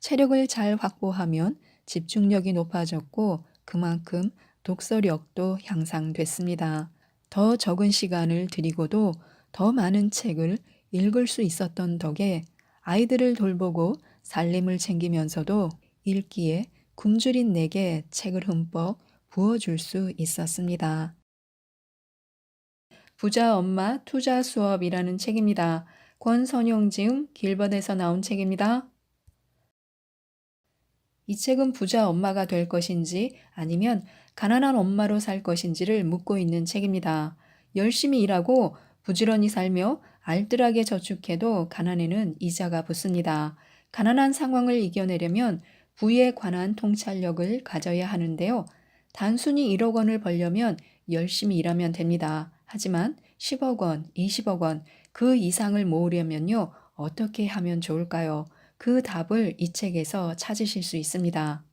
체력을 잘 확보하면 집중력이 높아졌고 그만큼 독서력도 향상됐습니다. 더 적은 시간을 들이고도 더 많은 책을 읽을 수 있었던 덕에 아이들을 돌보고 살림을 챙기면서도 읽기에 굶주린 내게 책을 흠뻑 부어줄 수 있었습니다. 부자 엄마 투자 수업이라는 책입니다. 권선용 지음 길벗에서 나온 책입니다. 이 책은 부자 엄마가 될 것인지 아니면 가난한 엄마로 살 것인지를 묻고 있는 책입니다. 열심히 일하고 부지런히 살며 알뜰하게 저축해도 가난에는 이자가 붙습니다. 가난한 상황을 이겨내려면 부에 관한 통찰력을 가져야 하는데요. 단순히 1억 원을 벌려면 열심히 일하면 됩니다. 하지만 10억 원, 20억 원, 그 이상을 모으려면요. 어떻게 하면 좋을까요? 그 답을 이 책에서 찾으실 수 있습니다.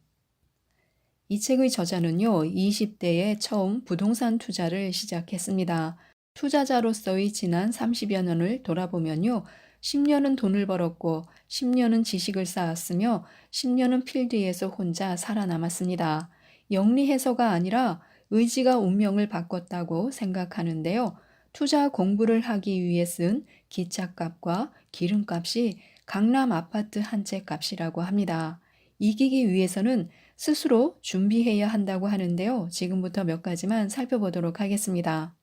이 책의 저자는요, 20대에 처음 부동산 투자를 시작했습니다. 투자자로서의 지난 30여 년을 돌아보면요, 10년은 돈을 벌었고, 10년은 지식을 쌓았으며, 10년은 필드에서 혼자 살아남았습니다. 영리해서가 아니라 의지가 운명을 바꿨다고 생각하는데요. 투자 공부를 하기 위해 쓴 기차값과 기름값이 강남 아파트 한 채 값이라고 합니다. 이기기 위해서는 스스로 준비해야 한다고 하는데요. 지금부터 몇 가지만 살펴보도록 하겠습니다.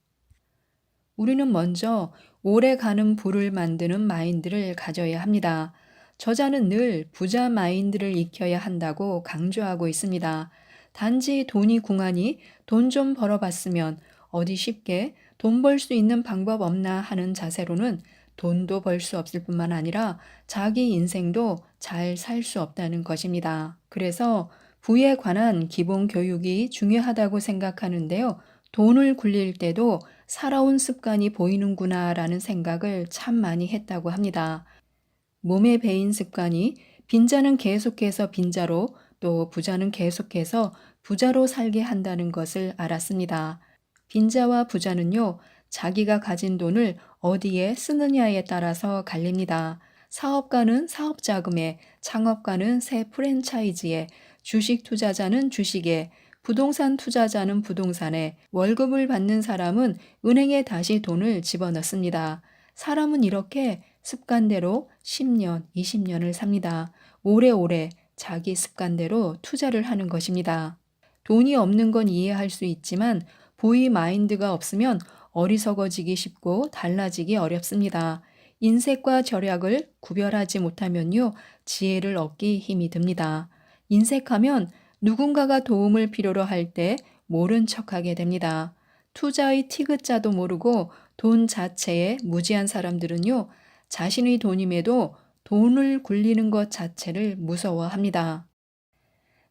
우리는 먼저 오래 가는 부를 만드는 마인드를 가져야 합니다. 저자는 늘 부자 마인드를 익혀야 한다고 강조하고 있습니다. 단지 돈이 궁하니 돈 좀 벌어봤으면 어디 쉽게 돈 벌 수 있는 방법 없나 하는 자세로는 돈도 벌 수 없을 뿐만 아니라 자기 인생도 잘 살 수 없다는 것입니다. 그래서 부에 관한 기본 교육이 중요하다고 생각하는데요. 돈을 굴릴 때도 살아온 습관이 보이는구나라는 생각을 참 많이 했다고 합니다. 몸에 배인 습관이 빈자는 계속해서 빈자로 또 부자는 계속해서 부자로 살게 한다는 것을 알았습니다. 빈자와 부자는요, 자기가 가진 돈을 어디에 쓰느냐에 따라서 갈립니다. 사업가는 사업 자금에, 창업가는 새 프랜차이즈에, 주식 투자자는 주식에, 부동산 투자자는 부동산에, 월급을 받는 사람은 은행에 다시 돈을 집어넣습니다. 사람은 이렇게 습관대로 10년, 20년을 삽니다. 오래오래 자기 습관대로 투자를 하는 것입니다. 돈이 없는 건 이해할 수 있지만 보이 마인드가 없으면 어리석어지기 쉽고 달라지기 어렵습니다. 인색과 절약을 구별하지 못하면요, 지혜를 얻기 힘이 듭니다. 인색하면 누군가가 도움을 필요로 할 때 모른 척하게 됩니다. 투자의 티귿자도 모르고 돈 자체에 무지한 사람들은요, 자신의 돈임에도 돈을 굴리는 것 자체를 무서워합니다.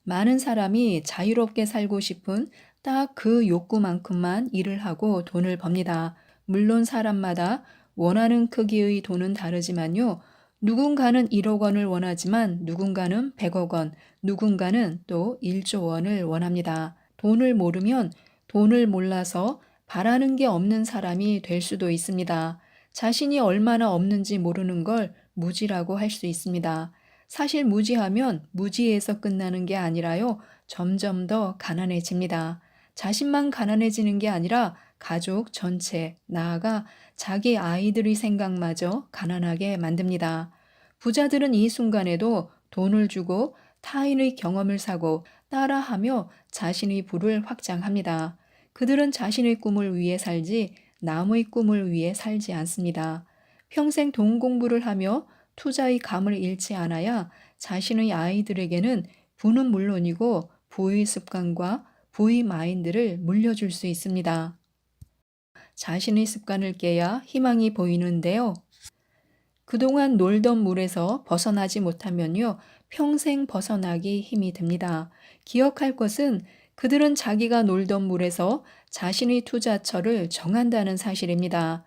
많은 사람이 자유롭게 살고 싶은 딱 그 욕구만큼만 일을 하고 돈을 법니다. 물론 사람마다 원하는 크기의 돈은 다르지만요. 누군가는 1억 원을 원하지만 누군가는 100억 원, 누군가는 또 1조 원을 원합니다. 돈을 모르면 돈을 몰라서 바라는 게 없는 사람이 될 수도 있습니다. 자신이 얼마나 없는지 모르는 걸 무지라고 할 수 있습니다. 사실 무지하면 무지에서 끝나는 게 아니라요. 점점 더 가난해집니다. 자신만 가난해지는 게 아니라 가족 전체, 나아가 자기 아이들의 생각마저 가난하게 만듭니다. 부자들은 이 순간에도 돈을 주고 타인의 경험을 사고 따라하며 자신의 부를 확장합니다. 그들은 자신의 꿈을 위해 살지 남의 꿈을 위해 살지 않습니다. 평생 돈 공부를 하며 투자의 감을 잃지 않아야 자신의 아이들에게는 부는 물론이고 부의 습관과 부의 마인드를 물려줄 수 있습니다. 자신의 습관을 깨야 희망이 보이는데요. 그동안 놀던 물에서 벗어나지 못하면요, 평생 벗어나기 힘이 듭니다. 기억할 것은 그들은 자기가 놀던 물에서 자신의 투자처를 정한다는 사실입니다.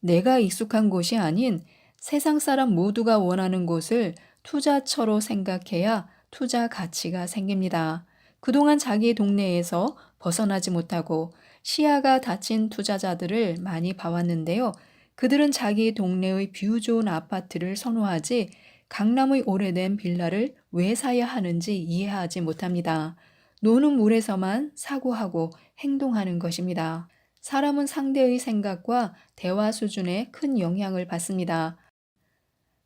내가 익숙한 곳이 아닌 세상 사람 모두가 원하는 곳을 투자처로 생각해야 투자 가치가 생깁니다. 그동안 자기 동네에서 벗어나지 못하고 시야가 닫힌 투자자들을 많이 봐왔는데요. 그들은 자기 동네의 뷰 좋은 아파트를 선호하지 강남의 오래된 빌라를 왜 사야 하는지 이해하지 못합니다. 노는 물에서만 사고하고 행동하는 것입니다. 사람은 상대의 생각과 대화 수준에 큰 영향을 받습니다.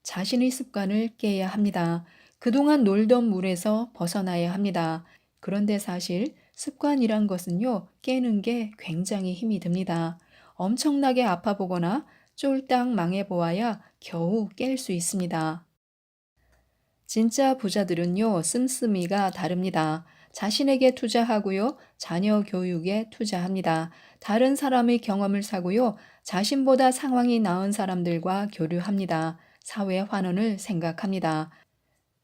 자신의 습관을 깨야 합니다. 그동안 놀던 물에서 벗어나야 합니다. 그런데 사실 습관이란 것은요, 깨는 게 굉장히 힘이 듭니다. 엄청나게 아파보거나 쫄딱 망해보아야 겨우 깰 수 있습니다. 진짜 부자들은요, 씀씀이가 다릅니다. 자신에게 투자하고요, 자녀 교육에 투자합니다. 다른 사람의 경험을 사고요, 자신보다 상황이 나은 사람들과 교류합니다. 사회 환원을 생각합니다.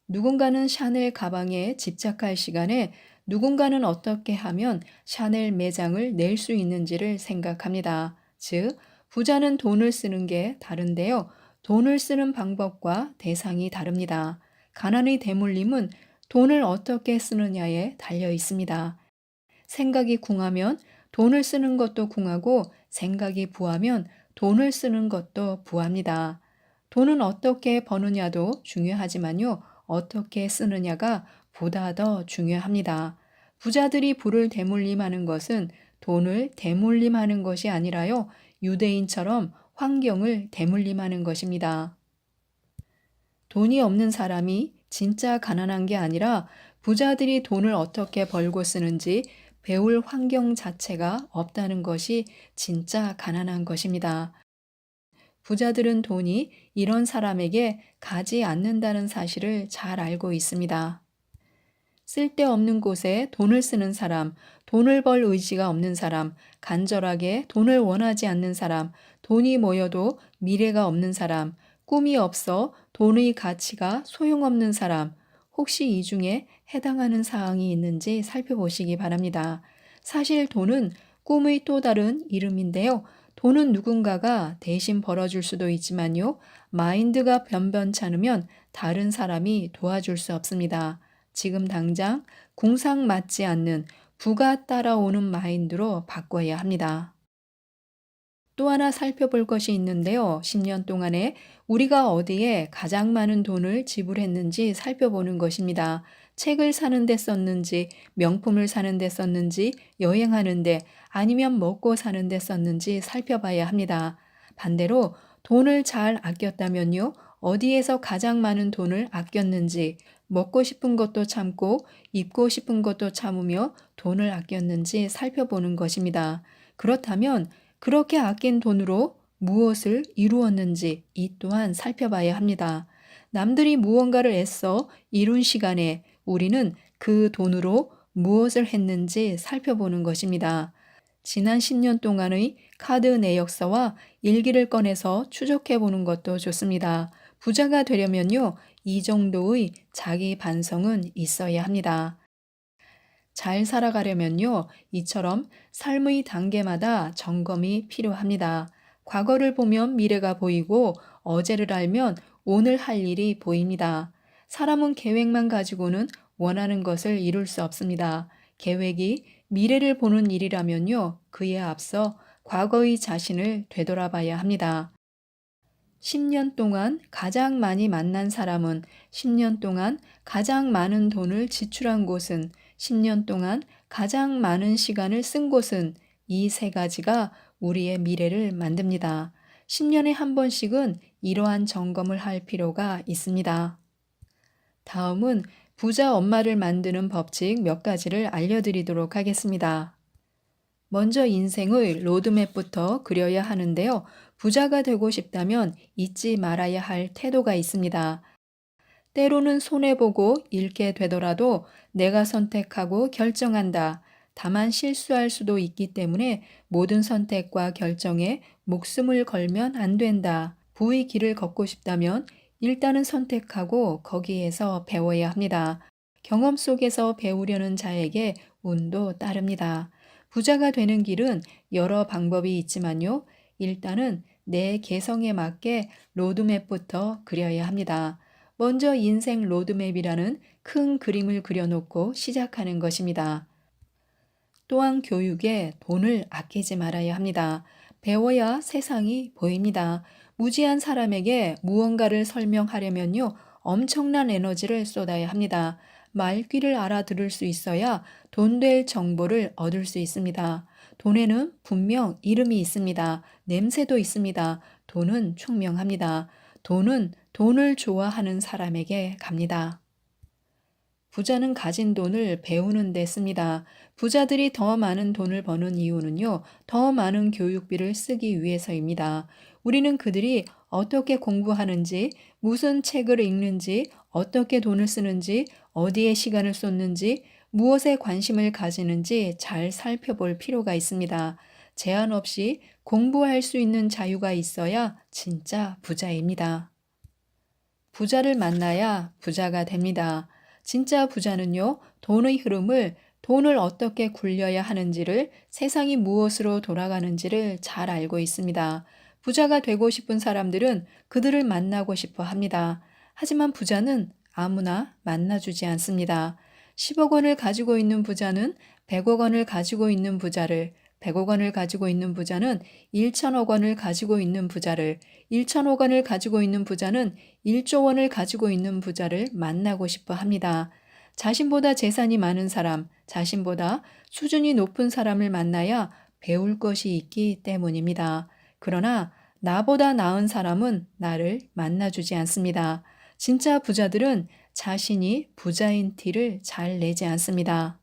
누군가는 샤넬 가방에 집착할 시간에 누군가는 어떻게 하면 샤넬 매장을 낼 수 있는지를 생각합니다. 즉, 부자는 돈을 쓰는 게 다른데요. 돈을 쓰는 방법과 대상이 다릅니다. 가난의 대물림은 돈을 어떻게 쓰느냐에 달려 있습니다. 생각이 궁하면 돈을 쓰는 것도 궁하고 생각이 부하면 돈을 쓰는 것도 부합니다. 돈은 어떻게 버느냐도 중요하지만요. 어떻게 쓰느냐가 보다 더 중요합니다. 부자들이 부를 대물림하는 것은 돈을 대물림하는 것이 아니라요. 유대인처럼 환경을 대물림하는 것입니다. 돈이 없는 사람이 진짜 가난한 게 아니라 부자들이 돈을 어떻게 벌고 쓰는지 배울 환경 자체가 없다는 것이 진짜 가난한 것입니다. 부자들은 돈이 이런 사람에게 가지 않는다는 사실을 잘 알고 있습니다. 쓸데없는 곳에 돈을 쓰는 사람, 돈을 벌 의지가 없는 사람, 간절하게 돈을 원하지 않는 사람, 돈이 모여도 미래가 없는 사람, 꿈이 없어 돈의 가치가 소용없는 사람, 혹시 이 중에 해당하는 사항이 있는지 살펴보시기 바랍니다. 사실 돈은 꿈의 또 다른 이름인데요. 돈은 누군가가 대신 벌어줄 수도 있지만요. 마인드가 변변찮으면 다른 사람이 도와줄 수 없습니다. 지금 당장 궁상 맞지 않는 부가 따라오는 마인드로 바꿔야 합니다. 또 하나 살펴볼 것이 있는데요. 10년 동안에 우리가 어디에 가장 많은 돈을 지불했는지 살펴보는 것입니다. 책을 사는 데 썼는지, 명품을 사는 데 썼는지, 여행하는데, 아니면 먹고 사는 데 썼는지 살펴봐야 합니다. 반대로 돈을 잘 아꼈다면요. 어디에서 가장 많은 돈을 아꼈는지, 먹고 싶은 것도 참고, 입고 싶은 것도 참으며 돈을 아꼈는지 살펴보는 것입니다. 그렇다면 그렇게 아낀 돈으로 무엇을 이루었는지 이 또한 살펴봐야 합니다. 남들이 무언가를 애써 이룬 시간에 우리는 그 돈으로 무엇을 했는지 살펴보는 것입니다. 지난 10년 동안의 카드 내역서와 일기를 꺼내서 추적해 보는 것도 좋습니다. 부자가 되려면요, 이 정도의 자기 반성은 있어야 합니다. 잘 살아가려면요, 이처럼 삶의 단계마다 점검이 필요합니다. 과거를 보면 미래가 보이고 어제를 알면 오늘 할 일이 보입니다. 사람은 계획만 가지고는 원하는 것을 이룰 수 없습니다. 계획이 미래를 보는 일이라면요, 그에 앞서 과거의 자신을 되돌아봐야 합니다. 10년 동안 가장 많이 만난 사람은 10년 동안 가장 많은 돈을 지출한 곳은 10년 동안 가장 많은 시간을 쓴 곳은 이 세 가지가 우리의 미래를 만듭니다. 10년에 한 번씩은 이러한 점검을 할 필요가 있습니다. 다음은 부자 엄마를 만드는 법칙 몇 가지를 알려드리도록 하겠습니다. 먼저 인생의 로드맵부터 그려야 하는데요. 부자가 되고 싶다면 잊지 말아야 할 태도가 있습니다. 때로는 손해보고 잃게 되더라도 내가 선택하고 결정한다. 다만 실수할 수도 있기 때문에 모든 선택과 결정에 목숨을 걸면 안 된다. 부의 길을 걷고 싶다면 일단은 선택하고 거기에서 배워야 합니다. 경험 속에서 배우려는 자에게 운도 따릅니다. 부자가 되는 길은 여러 방법이 있지만요. 일단은 내 개성에 맞게 로드맵부터 그려야 합니다. 먼저 인생 로드맵이라는 큰 그림을 그려놓고 시작하는 것입니다. 또한 교육에 돈을 아끼지 말아야 합니다. 배워야 세상이 보입니다. 무지한 사람에게 무언가를 설명하려면요, 엄청난 에너지를 쏟아야 합니다. 말귀를 알아들을 수 있어야 돈 될 정보를 얻을 수 있습니다. 돈에는 분명 이름이 있습니다. 냄새도 있습니다. 돈은 총명합니다. 돈은 돈을 좋아하는 사람에게 갑니다. 부자는 가진 돈을 배우는 데 씁니다. 부자들이 더 많은 돈을 버는 이유는요, 더 많은 교육비를 쓰기 위해서입니다. 우리는 그들이 어떻게 공부하는지, 무슨 책을 읽는지, 어떻게 돈을 쓰는지, 어디에 시간을 쏟는지, 무엇에 관심을 가지는지 잘 살펴볼 필요가 있습니다. 제한 없이 공부할 수 있는 자유가 있어야 진짜 부자입니다. 부자를 만나야 부자가 됩니다. 진짜 부자는요, 돈의 흐름을, 돈을 어떻게 굴려야 하는지를, 세상이 무엇으로 돌아가는지를 잘 알고 있습니다. 부자가 되고 싶은 사람들은 그들을 만나고 싶어 합니다. 하지만 부자는 아무나 만나주지 않습니다. 10억 원을 가지고 있는 부자는 100억 원을 가지고 있는 부자를, 100억 원을 가지고 있는 부자는 1천억 원을 가지고 있는 부자를, 1천억 원을 가지고 있는 부자는 1조 원을 가지고 있는 부자를 만나고 싶어 합니다. 자신보다 재산이 많은 사람, 자신보다 수준이 높은 사람을 만나야 배울 것이 있기 때문입니다. 그러나 나보다 나은 사람은 나를 만나주지 않습니다. 진짜 부자들은 자신이 부자인 티를 잘 내지 않습니다.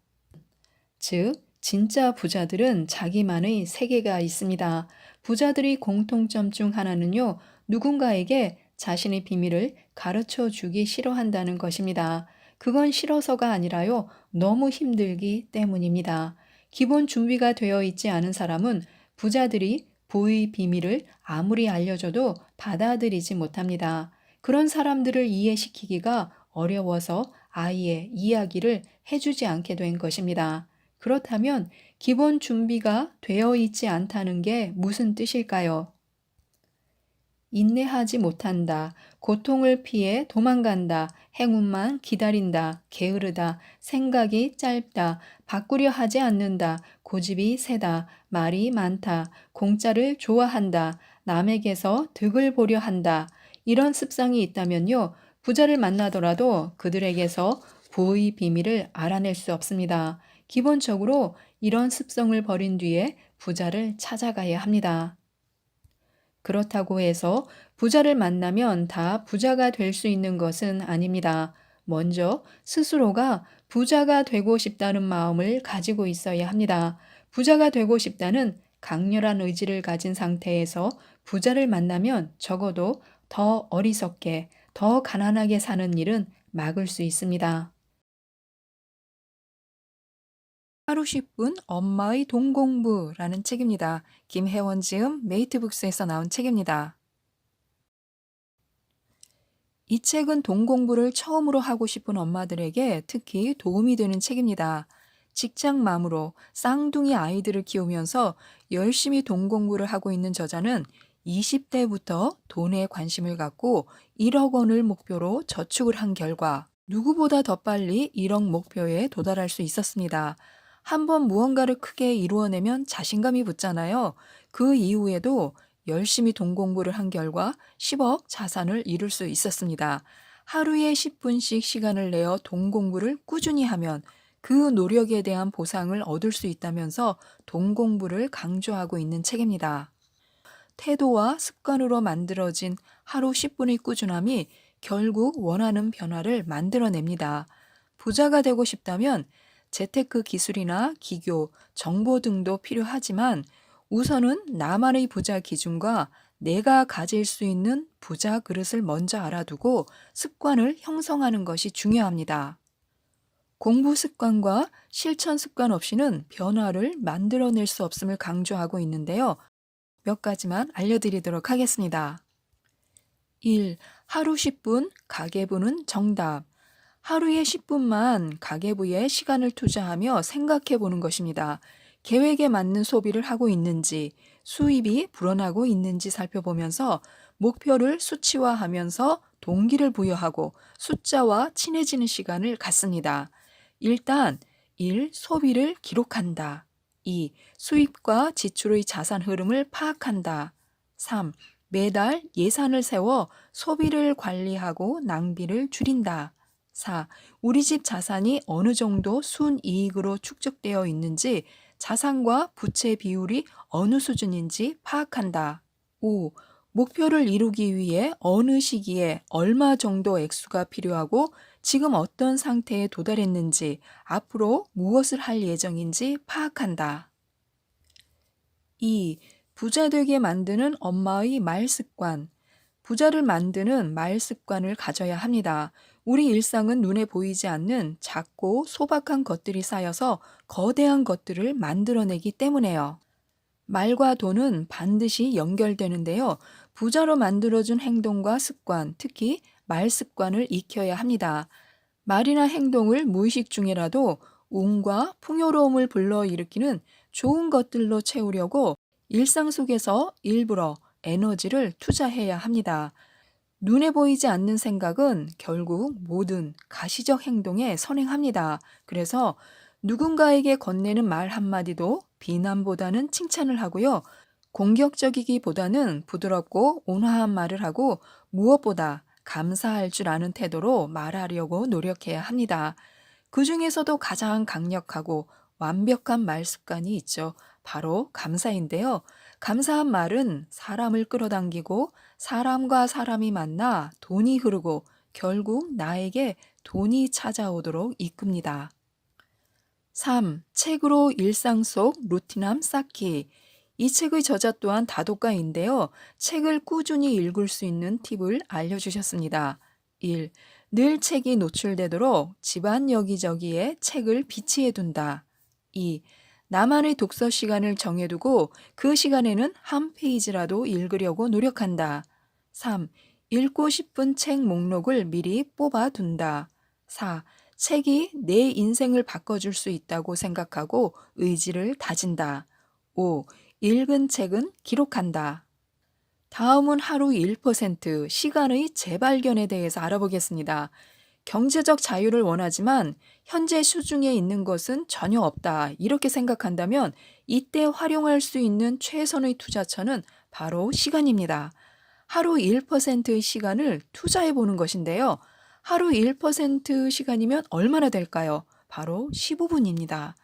즉, 진짜 부자들은 자기만의 세계가 있습니다. 부자들의 공통점 중 하나는요, 누군가에게 자신의 비밀을 가르쳐 주기 싫어한다는 것입니다. 그건 싫어서가 아니라요, 너무 힘들기 때문입니다. 기본 준비가 되어 있지 않은 사람은 부자들이 부의 비밀을 아무리 알려줘도 받아들이지 못합니다. 그런 사람들을 이해시키기가 어려워서 아예 이야기를 해주지 않게 된 것입니다. 그렇다면 기본 준비가 되어 있지 않다는 게 무슨 뜻일까요? 인내하지 못한다, 고통을 피해 도망간다, 행운만 기다린다, 게으르다, 생각이 짧다, 바꾸려 하지 않는다, 고집이 세다, 말이 많다, 공짜를 좋아한다, 남에게서 득을 보려 한다. 이런 습성이 있다면요, 부자를 만나더라도 그들에게서 부의 비밀을 알아낼 수 없습니다. 기본적으로 이런 습성을 버린 뒤에 부자를 찾아가야 합니다. 그렇다고 해서 부자를 만나면 다 부자가 될 수 있는 것은 아닙니다. 먼저 스스로가 부자가 되고 싶다는 마음을 가지고 있어야 합니다. 부자가 되고 싶다는 강렬한 의지를 가진 상태에서 부자를 만나면 적어도 더 어리석게, 더 가난하게 사는 일은 막을 수 있습니다. 하루 10분 엄마의 동공부라는 책입니다. 김혜원 지음 메이트북스에서 나온 책입니다. 이 책은 동공부를 처음으로 하고 싶은 엄마들에게 특히 도움이 되는 책입니다. 직장맘으로 쌍둥이 아이들을 키우면서 열심히 동공부를 하고 있는 저자는 20대부터 돈에 관심을 갖고 1억 원을 목표로 저축을 한 결과 누구보다 더 빨리 1억 목표에 도달할 수 있었습니다. 한번 무언가를 크게 이루어내면 자신감이 붙잖아요. 그 이후에도 열심히 동공부를 한 결과 10억 자산을 이룰 수 있었습니다. 하루에 10분씩 시간을 내어 동공부를 꾸준히 하면 그 노력에 대한 보상을 얻을 수 있다면서 동공부를 강조하고 있는 책입니다. 태도와 습관으로 만들어진 하루 10분의 꾸준함이 결국 원하는 변화를 만들어냅니다. 부자가 되고 싶다면 재테크 기술이나 기교, 정보 등도 필요하지만 우선은 나만의 부자 기준과 내가 가질 수 있는 부자 그릇을 먼저 알아두고 습관을 형성하는 것이 중요합니다. 공부 습관과 실천 습관 없이는 변화를 만들어낼 수 없음을 강조하고 있는데요. 몇 가지만 알려드리도록 하겠습니다. 1. 하루 10분, 가계부는 정답. 하루에 10분만 가계부에 시간을 투자하며 생각해 보는 것입니다. 계획에 맞는 소비를 하고 있는지, 수입이 불어나고 있는지 살펴보면서 목표를 수치화하면서 동기를 부여하고 숫자와 친해지는 시간을 갖습니다. 일단 1. 소비를 기록한다. 2. 수입과 지출의 자산 흐름을 파악한다. 3. 매달 예산을 세워 소비를 관리하고 낭비를 줄인다. 4. 우리 집 자산이 어느 정도 순이익으로 축적되어 있는지, 자산과 부채 비율이 어느 수준인지 파악한다. 5. 목표를 이루기 위해 어느 시기에 얼마 정도 액수가 필요하고 지금 어떤 상태에 도달했는지, 앞으로 무엇을 할 예정인지 파악한다. 2. 부자 되게 만드는 엄마의 말 습관. 부자를 만드는 말 습관을 가져야 합니다. 우리 일상은 눈에 보이지 않는 작고 소박한 것들이 쌓여서 거대한 것들을 만들어내기 때문에요. 말과 돈은 반드시 연결되는데요. 부자로 만들어준 행동과 습관, 특히 말 습관을 익혀야 합니다. 말이나 행동을 무의식 중에라도 운과 풍요로움을 불러일으키는 좋은 것들로 채우려고 일상 속에서 일부러 에너지를 투자해야 합니다. 눈에 보이지 않는 생각은 결국 모든 가시적 행동에 선행합니다. 그래서 누군가에게 건네는 말 한마디도 비난보다는 칭찬을 하고요. 공격적이기보다는 부드럽고 온화한 말을 하고 무엇보다 감사할 줄 아는 태도로 말하려고 노력해야 합니다. 그 중에서도 가장 강력하고 완벽한 말 습관이 있죠. 바로 감사인데요. 감사한 말은 사람을 끌어당기고 사람과 사람이 만나 돈이 흐르고 결국 나에게 돈이 찾아오도록 이끕니다. 3. 책으로 일상 속 루틴함 쌓기. 이 책의 저자 또한 다독가인데요. 책을 꾸준히 읽을 수 있는 팁을 알려주셨습니다. 1. 늘 책이 노출되도록 집안 여기저기에 책을 비치해 둔다. 2. 나만의 독서 시간을 정해두고 그 시간에는 한 페이지라도 읽으려고 노력한다. 3. 읽고 싶은 책 목록을 미리 뽑아 둔다. 4. 책이 내 인생을 바꿔줄 수 있다고 생각하고 의지를 다진다. 5. 읽은 책은 기록한다. 다음은 하루 1% 시간의 재발견에 대해서 알아보겠습니다. 경제적 자유를 원하지만 현재 수중에 있는 것은 전혀 없다. 이렇게 생각한다면 이때 활용할 수 있는 최선의 투자처는 바로 시간입니다. 하루 1%의 시간을 투자해 보는 것인데요. 하루 1% 시간이면 얼마나 될까요? 바로 15분입니다.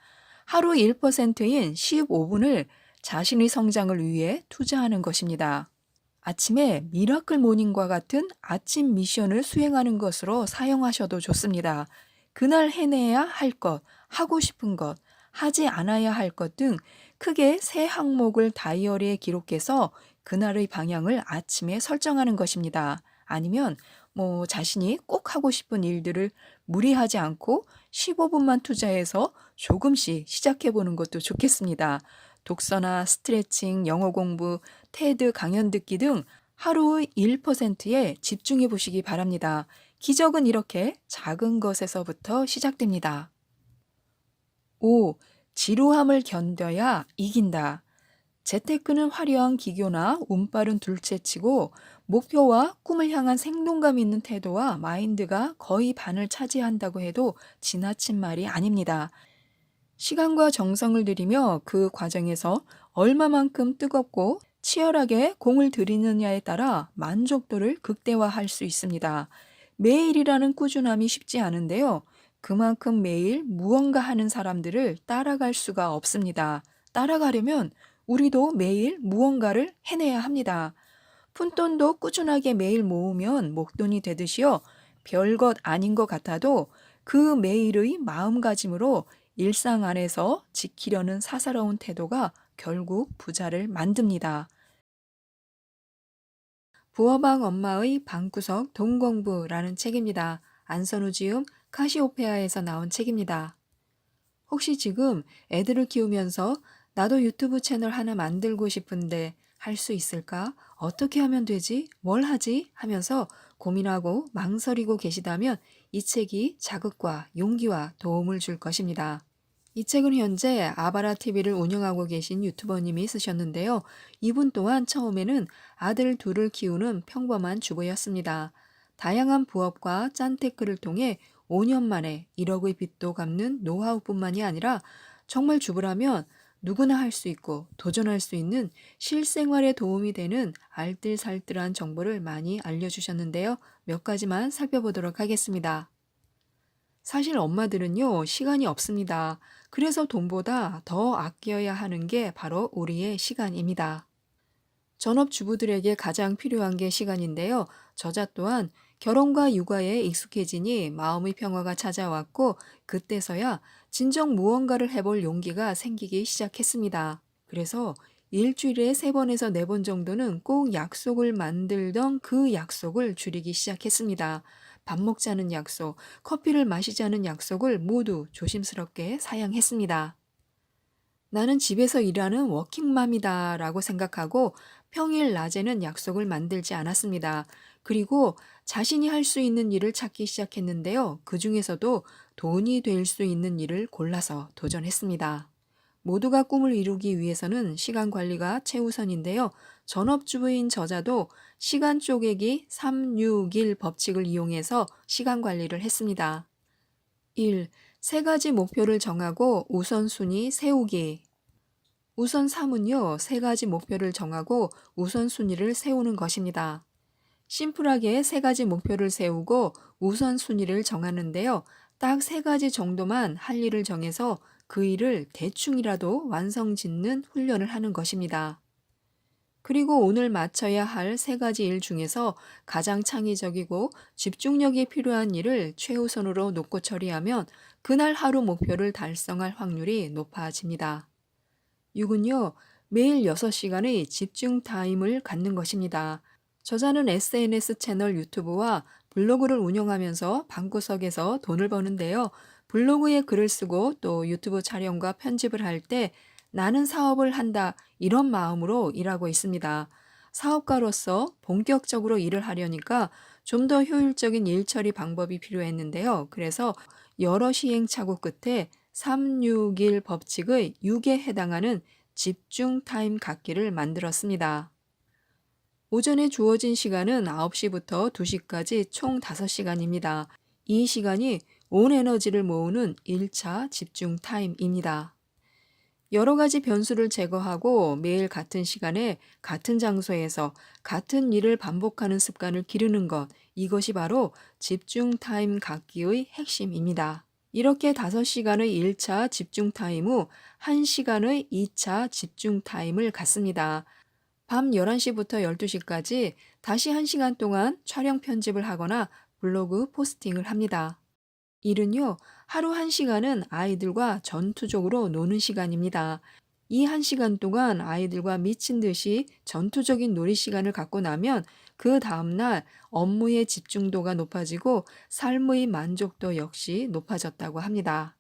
하루 1%인 15분을 자신의 성장을 위해 투자하는 것입니다. 아침에 미라클 모닝과 같은 아침 미션을 수행하는 것으로 사용하셔도 좋습니다. 그날 해내야 할 것, 하고 싶은 것, 하지 않아야 할 것 등 크게 세 항목을 다이어리에 기록해서 그날의 방향을 아침에 설정하는 것입니다. 아니면 자신이 꼭 하고 싶은 일들을 무리하지 않고 15분만 투자해서 조금씩 시작해 보는 것도 좋겠습니다. 독서나 스트레칭, 영어 공부, 테드 강연 듣기 등 하루 1%에 집중해 보시기 바랍니다. 기적은 이렇게 작은 것에서부터 시작됩니다. 5. 지루함을 견뎌야 이긴다. 재테크는 화려한 기교나 운빨은 둘째치고 목표와 꿈을 향한 생동감 있는 태도와 마인드가 거의 반을 차지한다고 해도 지나친 말이 아닙니다. 시간과 정성을 들이며 그 과정에서 얼마만큼 뜨겁고 치열하게 공을 들이느냐에 따라 만족도를 극대화할 수 있습니다. 매일이라는 꾸준함이 쉽지 않은데요. 그만큼 매일 무언가 하는 사람들을 따라갈 수가 없습니다. 따라가려면 우리도 매일 무언가를 해내야 합니다. 푼돈도 꾸준하게 매일 모으면 목돈이 되듯이요. 별것 아닌 것 같아도 그 매일의 마음가짐으로 일상 안에서 지키려는 사사로운 태도가 결국 부자를 만듭니다. 부어방 엄마의 방구석 돈공부라는 책입니다. 안선우 지음 카시오페아에서 나온 책입니다. 혹시 지금 애들을 키우면서 나도 유튜브 채널 하나 만들고 싶은데 할 수 있을까? 어떻게 하면 되지? 뭘 하지? 하면서 고민하고 망설이고 계시다면 이 책이 자극과 용기와 도움을 줄 것입니다. 이 책은 현재 아바라 TV를 운영하고 계신 유튜버님이 쓰셨는데요. 이분 또한 처음에는 아들 둘을 키우는 평범한 주부였습니다. 다양한 부업과 짠테크를 통해 5년 만에 1억의 빚도 갚는 노하우뿐만이 아니라 정말 주부라면 누구나 할 수 있고 도전할 수 있는 실생활에 도움이 되는 알뜰살뜰한 정보를 많이 알려주셨는데요. 몇 가지만 살펴보도록 하겠습니다. 사실 엄마들은요, 시간이 없습니다. 그래서 돈보다 더 아껴야 하는 게 바로 우리의 시간입니다. 전업주부들에게 가장 필요한 게 시간인데요. 저자 또한 결혼과 육아에 익숙해지니 마음의 평화가 찾아왔고 그때서야 진정 무언가를 해볼 용기가 생기기 시작했습니다. 그래서 일주일에 3번에서 4번 정도는 꼭 약속을 만들던 그 약속을 줄이기 시작했습니다. 밥 먹자는 약속, 커피를 마시자는 약속을 모두 조심스럽게 사양했습니다. 나는 집에서 일하는 워킹맘이다 라고 생각하고 평일 낮에는 약속을 만들지 않았습니다. 그리고 자신이 할 수 있는 일을 찾기 시작했는데요. 그 중에서도 돈이 될 수 있는 일을 골라서 도전했습니다. 모두가 꿈을 이루기 위해서는 시간 관리가 최우선인데요. 전업주부인 저자도 시간 쪼개기 361 법칙을 이용해서 시간 관리를 했습니다. 1. 세 가지 목표를 정하고 우선순위 세우기. 우선 3은요, 세 가지 목표를 정하고 우선순위를 세우는 것입니다. 심플하게 세 가지 목표를 세우고 우선순위를 정하는데요. 딱 세 가지 정도만 할 일을 정해서 그 일을 대충이라도 완성 짓는 훈련을 하는 것입니다. 그리고 오늘 마쳐야 할 세 가지 일 중에서 가장 창의적이고 집중력이 필요한 일을 최우선으로 놓고 처리하면 그날 하루 목표를 달성할 확률이 높아집니다. 6은요, 매일 6시간의 집중 타임을 갖는 것입니다. 저자는 SNS 채널 유튜브와 블로그를 운영하면서 방구석에서 돈을 버는데요. 블로그에 글을 쓰고 또 유튜브 촬영과 편집을 할 때 나는 사업을 한다 이런 마음으로 일하고 있습니다. 사업가로서 본격적으로 일을 하려니까 좀 더 효율적인 일 처리 방법이 필요했는데요. 그래서 여러 시행착오 끝에 361 법칙의 6에 해당하는 집중 타임 갖기를 만들었습니다. 오전에 주어진 시간은 9시부터 2시까지 총 5시간입니다. 이 시간이 온 에너지를 모으는 1차 집중 타임입니다. 여러 가지 변수를 제거하고 매일 같은 시간에 같은 장소에서 같은 일을 반복하는 습관을 기르는 것, 이것이 바로 집중 타임 갖기의 핵심입니다. 이렇게 5시간의 1차 집중 타임 후 1시간의 2차 집중 타임을 갖습니다. 밤 11시부터 12시까지 다시 1시간 동안 촬영 편집을 하거나 블로그 포스팅을 합니다. 일은요, 하루 1시간은 아이들과 전투적으로 노는 시간입니다. 이 1시간 동안 아이들과 미친 듯이 전투적인 놀이 시간을 갖고 나면 그 다음날 업무의 집중도가 높아지고 삶의 만족도 역시 높아졌다고 합니다.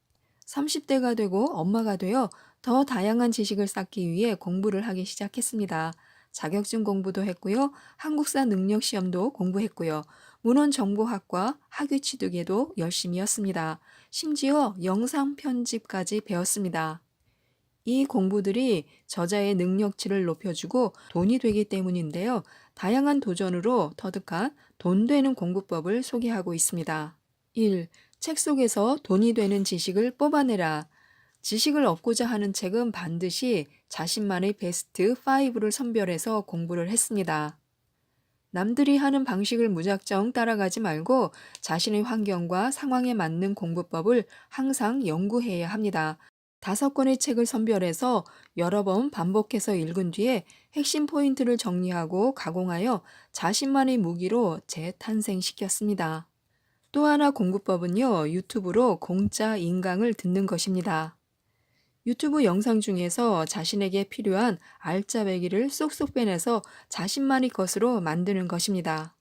30대가 되고 엄마가 되어 더 다양한 지식을 쌓기 위해 공부를 하기 시작했습니다. 자격증 공부도 했고요. 한국사 능력 시험도 공부했고요. 문헌정보학과 학위 취득에도 열심히였습니다. 심지어 영상 편집까지 배웠습니다. 이 공부들이 저자의 능력치를 높여주고 돈이 되기 때문인데요. 다양한 도전으로 터득한 돈 되는 공부법을 소개하고 있습니다. 1. 책 속에서 돈이 되는 지식을 뽑아내라. 지식을 얻고자 하는 책은 반드시 자신만의 베스트 5를 선별해서 공부를 했습니다. 남들이 하는 방식을 무작정 따라가지 말고 자신의 환경과 상황에 맞는 공부법을 항상 연구해야 합니다. 5권의 책을 선별해서 여러 번 반복해서 읽은 뒤에 핵심 포인트를 정리하고 가공하여 자신만의 무기로 재탄생시켰습니다. 또 하나 공부법은요, 유튜브로 공짜 인강을 듣는 것입니다. 유튜브 영상 중에서 자신에게 필요한 알짜배기를 쏙쏙 빼내서 자신만의 것으로 만드는 것입니다.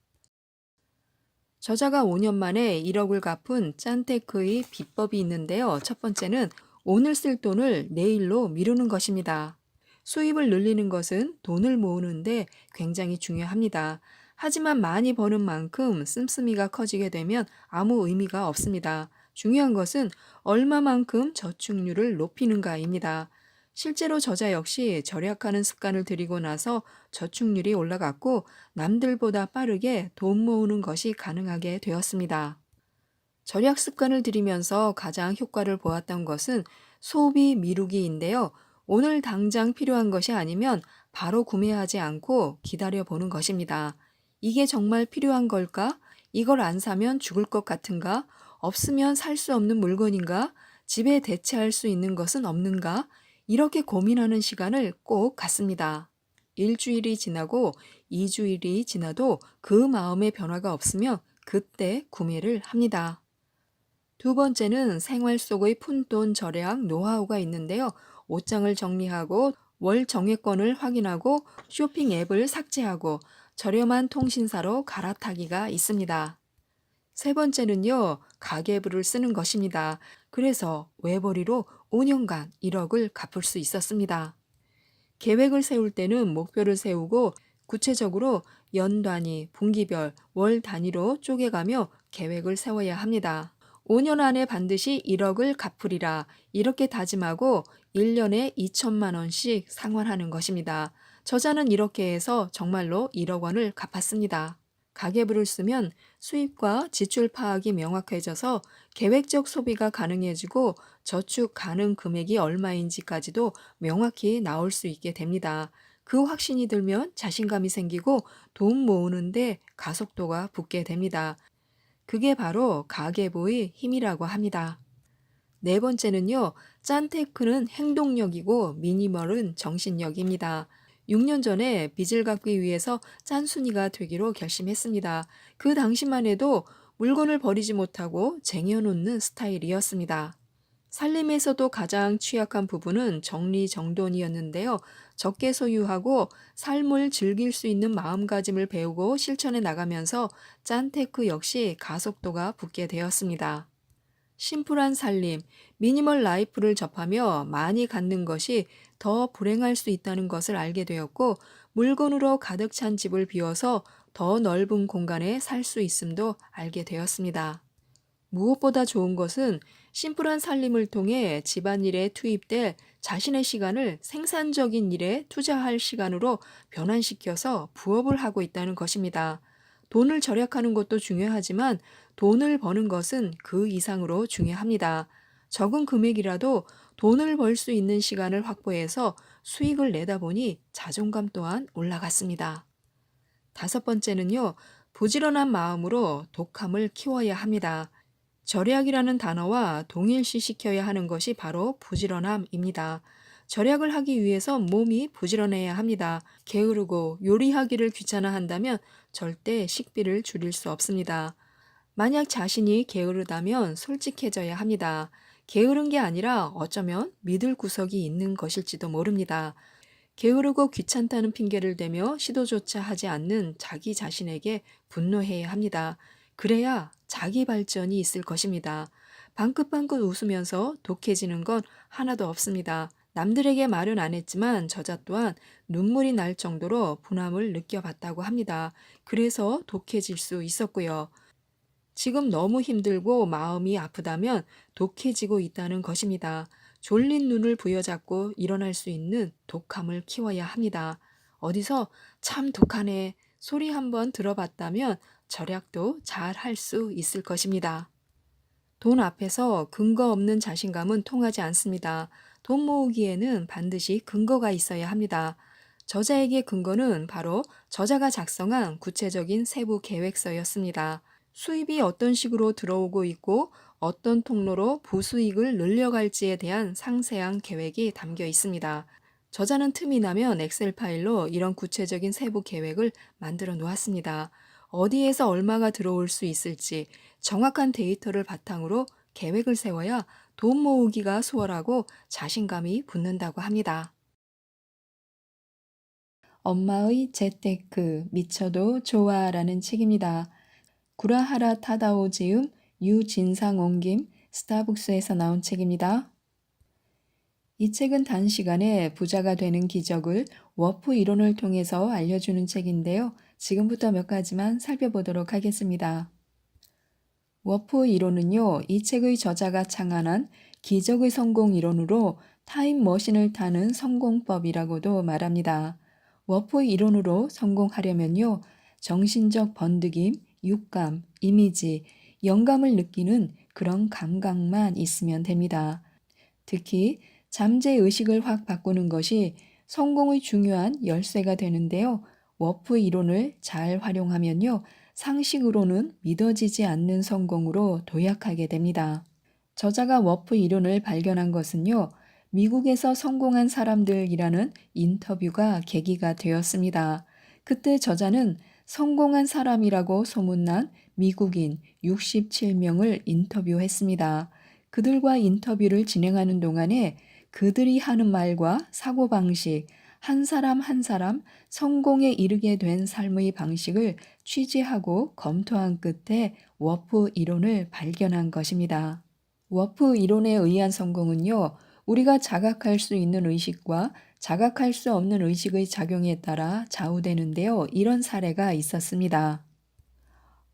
저자가 5년 만에 1억을 갚은 짠테크의 비법이 있는데요. 첫 번째는 오늘 쓸 돈을 내일로 미루는 것입니다. 수입을 늘리는 것은 돈을 모으는데 굉장히 중요합니다. 하지만 많이 버는 만큼 씀씀이가 커지게 되면 아무 의미가 없습니다. 중요한 것은 얼마만큼 저축률을 높이는가입니다. 실제로 저자 역시 절약하는 습관을 들이고 나서 저축률이 올라갔고 남들보다 빠르게 돈 모으는 것이 가능하게 되었습니다. 절약 습관을 들이면서 가장 효과를 보았던 것은 소비 미루기인데요. 오늘 당장 필요한 것이 아니면 바로 구매하지 않고 기다려 보는 것입니다. 이게 정말 필요한 걸까? 이걸 안 사면 죽을 것 같은가? 없으면 살 수 없는 물건인가? 집에 대체할 수 있는 것은 없는가? 이렇게 고민하는 시간을 꼭 갖습니다. 일주일이 지나고 2주일이 지나도 그 마음의 변화가 없으면 그때 구매를 합니다. 두 번째는 생활 속의 푼돈 절약 노하우가 있는데요. 옷장을 정리하고 월 정액권을 확인하고 쇼핑 앱을 삭제하고 저렴한 통신사로 갈아타기가 있습니다. 세 번째는요, 가계부를 쓰는 것입니다. 그래서 외벌이로 5년간 1억을 갚을 수 있었습니다. 계획을 세울 때는 목표를 세우고 구체적으로 연 단위, 분기별, 월 단위로 쪼개가며 계획을 세워야 합니다. 5년 안에 반드시 1억을 갚으리라 이렇게 다짐하고 1년에 2천만 원씩 상환하는 것입니다. 저자는 이렇게 해서 정말로 1억 원을 갚았습니다. 가계부를 쓰면 수입과 지출 파악이 명확해져서 계획적 소비가 가능해지고 저축 가능 금액이 얼마인지까지도 명확히 나올 수 있게 됩니다. 그 확신이 들면 자신감이 생기고 돈 모으는데 가속도가 붙게 됩니다. 그게 바로 가계부의 힘이라고 합니다. 네 번째는요, 짠테크는 행동력이고 미니멀은 정신력입니다. 6년 전에 빚을 갚기 위해서 짠순이가 되기로 결심했습니다. 그 당시만 해도 물건을 버리지 못하고 쟁여놓는 스타일이었습니다. 살림에서도 가장 취약한 부분은 정리정돈이었는데요. 적게 소유하고 삶을 즐길 수 있는 마음가짐을 배우고 실천해 나가면서 짠테크 역시 가속도가 붙게 되었습니다. 심플한 살림, 미니멀 라이프를 접하며 많이 갖는 것이 더 불행할 수 있다는 것을 알게 되었고, 물건으로 가득 찬 집을 비워서 더 넓은 공간에 살 수 있음도 알게 되었습니다. 무엇보다 좋은 것은 심플한 살림을 통해 집안일에 투입될 자신의 시간을 생산적인 일에 투자할 시간으로 변환시켜서 부업을 하고 있다는 것입니다. 돈을 절약하는 것도 중요하지만 돈을 버는 것은 그 이상으로 중요합니다. 적은 금액이라도 돈을 벌 수 있는 시간을 확보해서 수익을 내다 보니 자존감 또한 올라갔습니다. 다섯 번째는요, 부지런한 마음으로 독함을 키워야 합니다. 절약이라는 단어와 동일시시켜야 하는 것이 바로 부지런함입니다. 절약을 하기 위해서 몸이 부지런해야 합니다. 게으르고 요리하기를 귀찮아한다면 절대 식비를 줄일 수 없습니다. 만약 자신이 게으르다면 솔직해져야 합니다. 게으른 게 아니라 어쩌면 믿을 구석이 있는 것일지도 모릅니다. 게으르고 귀찮다는 핑계를 대며 시도조차 하지 않는 자기 자신에게 분노해야 합니다. 그래야 자기 발전이 있을 것입니다. 방긋방긋 웃으면서 독해지는 건 하나도 없습니다. 남들에게 말은 안 했지만 저자 또한 눈물이 날 정도로 분함을 느껴봤다고 합니다. 그래서 독해질 수 있었고요. 지금 너무 힘들고 마음이 아프다면 독해지고 있다는 것입니다. 졸린 눈을 부여잡고 일어날 수 있는 독함을 키워야 합니다. 어디서 참 독하네 소리 한번 들어봤다면 절약도 잘 할 수 있을 것입니다. 돈 앞에서 근거 없는 자신감은 통하지 않습니다. 돈 모으기에는 반드시 근거가 있어야 합니다. 저자에게 근거는 바로 저자가 작성한 구체적인 세부 계획서였습니다. 수입이 어떤 식으로 들어오고 있고 어떤 통로로 부수익을 늘려갈지에 대한 상세한 계획이 담겨 있습니다. 저자는 틈이 나면 엑셀 파일로 이런 구체적인 세부 계획을 만들어 놓았습니다. 어디에서 얼마가 들어올 수 있을지 정확한 데이터를 바탕으로 계획을 세워야 돈 모으기가 수월하고 자신감이 붙는다고 합니다. 엄마의 재테크 미쳐도 좋아라는 책입니다. 구라하라 타다오 지음, 유진상 옮김, 스타북스에서 나온 책입니다. 이 책은 단시간에 부자가 되는 기적을 워프 이론을 통해서 알려주는 책인데요. 지금부터 몇 가지만 살펴보도록 하겠습니다. 워프 이론은요, 이 책의 저자가 창안한 기적의 성공 이론으로 타임머신을 타는 성공법이라고도 말합니다. 워프 이론으로 성공하려면요, 정신적 번득임, 육감, 이미지, 영감을 느끼는 그런 감각만 있으면 됩니다. 특히 잠재의식을 확 바꾸는 것이 성공의 중요한 열쇠가 되는데요. 워프 이론을 잘 활용하면요, 상식으로는 믿어지지 않는 성공으로 도약하게 됩니다. 저자가 워프 이론을 발견한 것은요, 미국에서 성공한 사람들이라는 인터뷰가 계기가 되었습니다. 그때 저자는 성공한 사람이라고 소문난 미국인 67명을 인터뷰했습니다. 그들과 인터뷰를 진행하는 동안에 그들이 하는 말과 사고방식, 한 사람 한 사람 성공에 이르게 된 삶의 방식을 취재하고 검토한 끝에 워프 이론을 발견한 것입니다. 워프 이론에 의한 성공은요, 우리가 자각할 수 있는 의식과 자각할 수 없는 의식의 작용에 따라 좌우되는데요. 이런 사례가 있었습니다.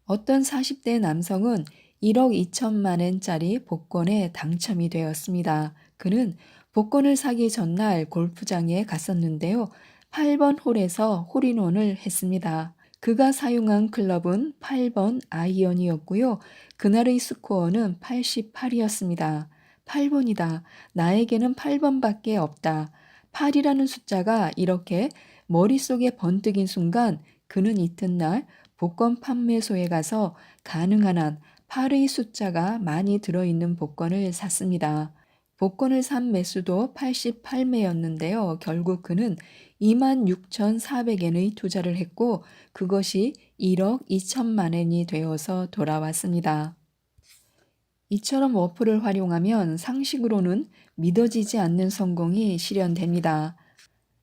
어떤 40대 남성은 1억 2천만 엔짜리 복권에 당첨이 되었습니다. 그는 복권을 사기 전날 골프장에 갔었는데요. 8번 홀에서 홀인원을 했습니다. 그가 사용한 클럽은 8번 아이언이었고요. 그날의 스코어는 88이었습니다. 8번이다. 나에게는 8번밖에 없다. 8이라는 숫자가 이렇게 머릿속에 번뜩인 순간 그는 이튿날 복권 판매소에 가서 가능한 한 8의 숫자가 많이 들어있는 복권을 샀습니다. 복권을 산 매수도 88매였는데요. 결국 그는 26,400엔의 투자를 했고 그것이 1억 2천만 엔이 되어서 돌아왔습니다. 이처럼 워프를 활용하면 상식으로는 믿어지지 않는 성공이 실현됩니다.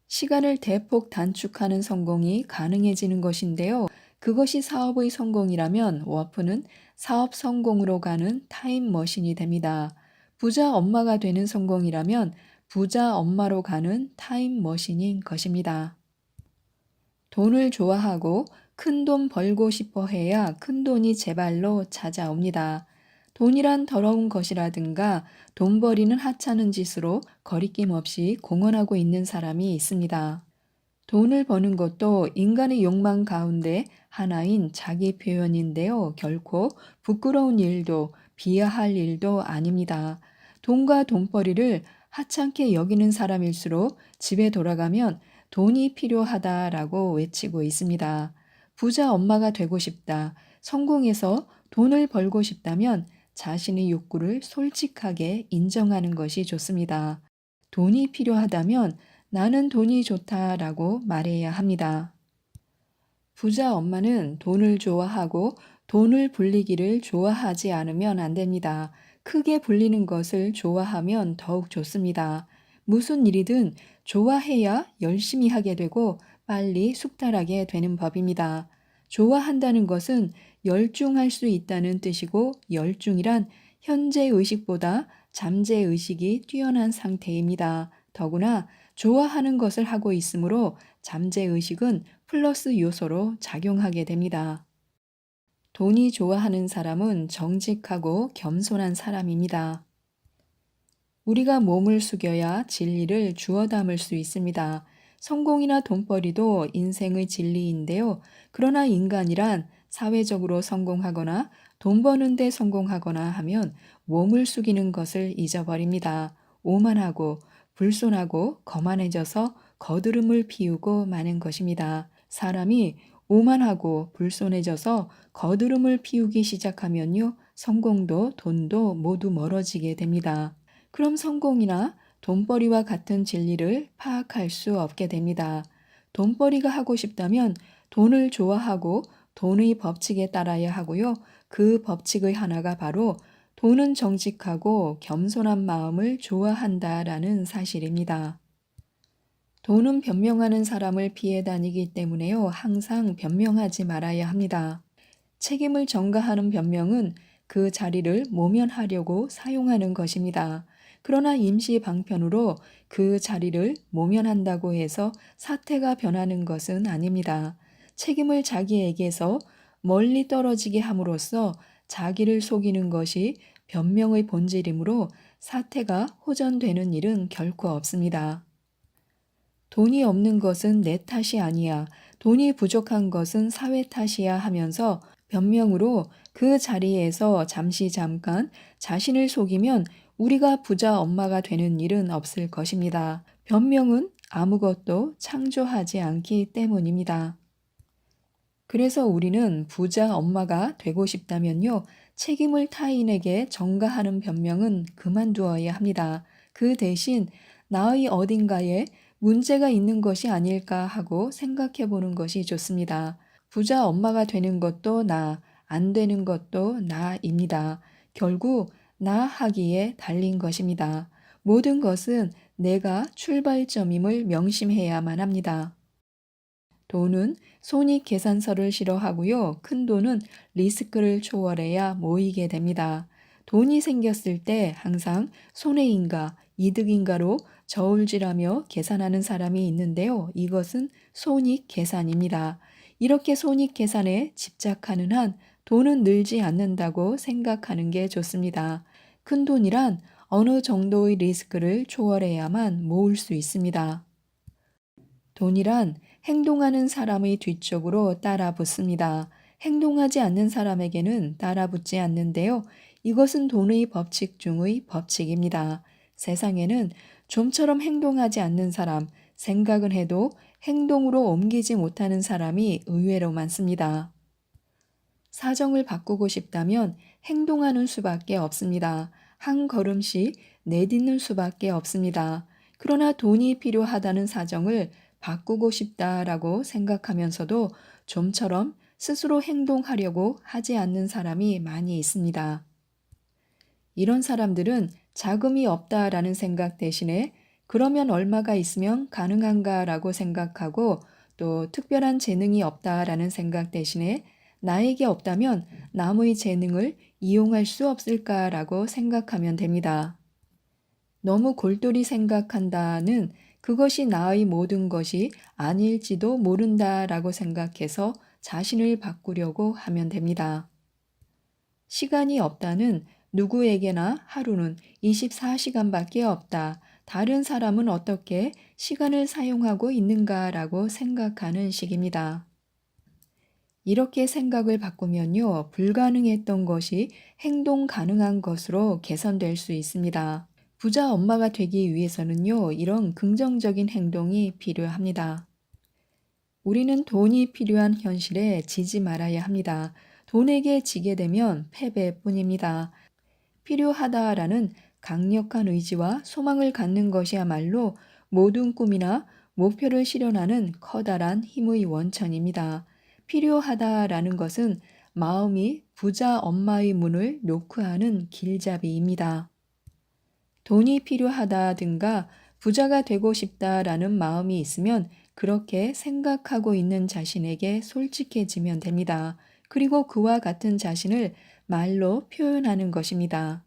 시간을 대폭 단축하는 성공이 가능해지는 것인데요. 그것이 사업의 성공이라면 워프는 사업 성공으로 가는 타임머신이 됩니다. 부자 엄마가 되는 성공이라면 부자 엄마로 가는 타임머신인 것입니다. 돈을 좋아하고 큰 돈 벌고 싶어 해야 큰 돈이 제 발로 찾아옵니다. 돈이란 더러운 것이라든가 돈벌이는 하찮은 짓으로 거리낌 없이 공언하고 있는 사람이 있습니다. 돈을 버는 것도 인간의 욕망 가운데 하나인 자기 표현인데요. 결코 부끄러운 일도 비하할 일도 아닙니다. 돈과 돈벌이를 하찮게 여기는 사람일수록 집에 돌아가면 돈이 필요하다라고 외치고 있습니다. 부자 엄마가 되고 싶다. 성공해서 돈을 벌고 싶다면 자신의 욕구를 솔직하게 인정하는 것이 좋습니다. 돈이 필요하다면 나는 돈이 좋다라고 말해야 합니다. 부자 엄마는 돈을 좋아하고 돈을 불리기를 좋아하지 않으면 안 됩니다. 크게 불리는 것을 좋아하면 더욱 좋습니다. 무슨 일이든 좋아해야 열심히 하게 되고 빨리 숙달하게 되는 법입니다. 좋아한다는 것은 열중할 수 있다는 뜻이고 열중이란 현재 의식보다 잠재 의식이 뛰어난 상태입니다. 더구나 좋아하는 것을 하고 있으므로 잠재 의식은 플러스 요소로 작용하게 됩니다. 돈이 좋아하는 사람은 정직하고 겸손한 사람입니다. 우리가 몸을 숙여야 진리를 주워 담을 수 있습니다. 성공이나 돈벌이도 인생의 진리인데요. 그러나 인간이란 사회적으로 성공하거나 돈 버는데 성공하거나 하면 몸을 숙이는 것을 잊어버립니다. 오만하고 불손하고 거만해져서 거드름을 피우고 마는 것입니다. 사람이 오만하고 불손해져서 거드름을 피우기 시작하면요. 성공도 돈도 모두 멀어지게 됩니다. 그럼 성공이나 돈벌이와 같은 진리를 파악할 수 없게 됩니다. 돈벌이가 하고 싶다면 돈을 좋아하고 돈의 법칙에 따라야 하고요. 그 법칙의 하나가 바로 돈은 정직하고 겸손한 마음을 좋아한다라는 사실입니다. 돈은 변명하는 사람을 피해 다니기 때문에요. 항상 변명하지 말아야 합니다. 책임을 전가하는 변명은 그 자리를 모면하려고 사용하는 것입니다. 그러나 임시 방편으로 그 자리를 모면한다고 해서 사태가 변하는 것은 아닙니다. 책임을 자기에게서 멀리 떨어지게 함으로써 자기를 속이는 것이 변명의 본질이므로 사태가 호전되는 일은 결코 없습니다. 돈이 없는 것은 내 탓이 아니야. 돈이 부족한 것은 사회 탓이야 하면서 변명으로 그 자리에서 잠깐 자신을 속이면 우리가 부자 엄마가 되는 일은 없을 것입니다. 변명은 아무것도 창조하지 않기 때문입니다. 그래서 우리는 부자 엄마가 되고 싶다면요. 책임을 타인에게 전가하는 변명은 그만두어야 합니다. 그 대신 나의 어딘가에 문제가 있는 것이 아닐까 하고 생각해 보는 것이 좋습니다. 부자 엄마가 되는 것도 나, 안 되는 것도 나입니다. 결국 나 하기에 달린 것입니다. 모든 것은 내가 출발점임을 명심해야만 합니다. 돈은 손익 계산서를 싫어하고요. 큰 돈은 리스크를 초월해야 모이게 됩니다. 돈이 생겼을 때 항상 손해인가 이득인가로 저울질하며 계산하는 사람이 있는데요. 이것은 손익 계산입니다. 이렇게 손익 계산에 집착하는 한 돈은 늘지 않는다고 생각하는 게 좋습니다. 큰 돈이란 어느 정도의 리스크를 초월해야만 모을 수 있습니다. 돈이란 행동하는 사람의 뒤쪽으로 따라 붙습니다. 행동하지 않는 사람에게는 따라 붙지 않는데요. 이것은 돈의 법칙 중의 법칙입니다. 세상에는 좀처럼 행동하지 않는 사람, 생각은 해도 행동으로 옮기지 못하는 사람이 의외로 많습니다. 사정을 바꾸고 싶다면 행동하는 수밖에 없습니다. 한 걸음씩 내딛는 수밖에 없습니다. 그러나 돈이 필요하다는 사정을 바꾸고 싶다라고 생각하면서도 좀처럼 스스로 행동하려고 하지 않는 사람이 많이 있습니다. 이런 사람들은 자금이 없다라는 생각 대신에 그러면 얼마가 있으면 가능한가라고 생각하고 또 특별한 재능이 없다라는 생각 대신에 나에게 없다면 남의 재능을 이용할 수 없을까라고 생각하면 됩니다. 너무 골똘히 생각한다는 그것이 나의 모든 것이 아닐지도 모른다라고 생각해서 자신을 바꾸려고 하면 됩니다. 시간이 없다는 누구에게나 하루는 24시간밖에 없다. 다른 사람은 어떻게 시간을 사용하고 있는가라고 생각하는 식입니다. 이렇게 생각을 바꾸면요, 불가능했던 것이 행동 가능한 것으로 개선될 수 있습니다. 부자 엄마가 되기 위해서는요, 이런 긍정적인 행동이 필요합니다. 우리는 돈이 필요한 현실에 지지 말아야 합니다. 돈에게 지게 되면 패배뿐입니다. 필요하다라는 강력한 의지와 소망을 갖는 것이야말로 모든 꿈이나 목표를 실현하는 커다란 힘의 원천입니다. 필요하다라는 것은 마음이 부자 엄마의 문을 노크하는 길잡이입니다. 돈이 필요하다든가 부자가 되고 싶다라는 마음이 있으면 그렇게 생각하고 있는 자신에게 솔직해지면 됩니다. 그리고 그와 같은 자신을 말로 표현하는 것입니다.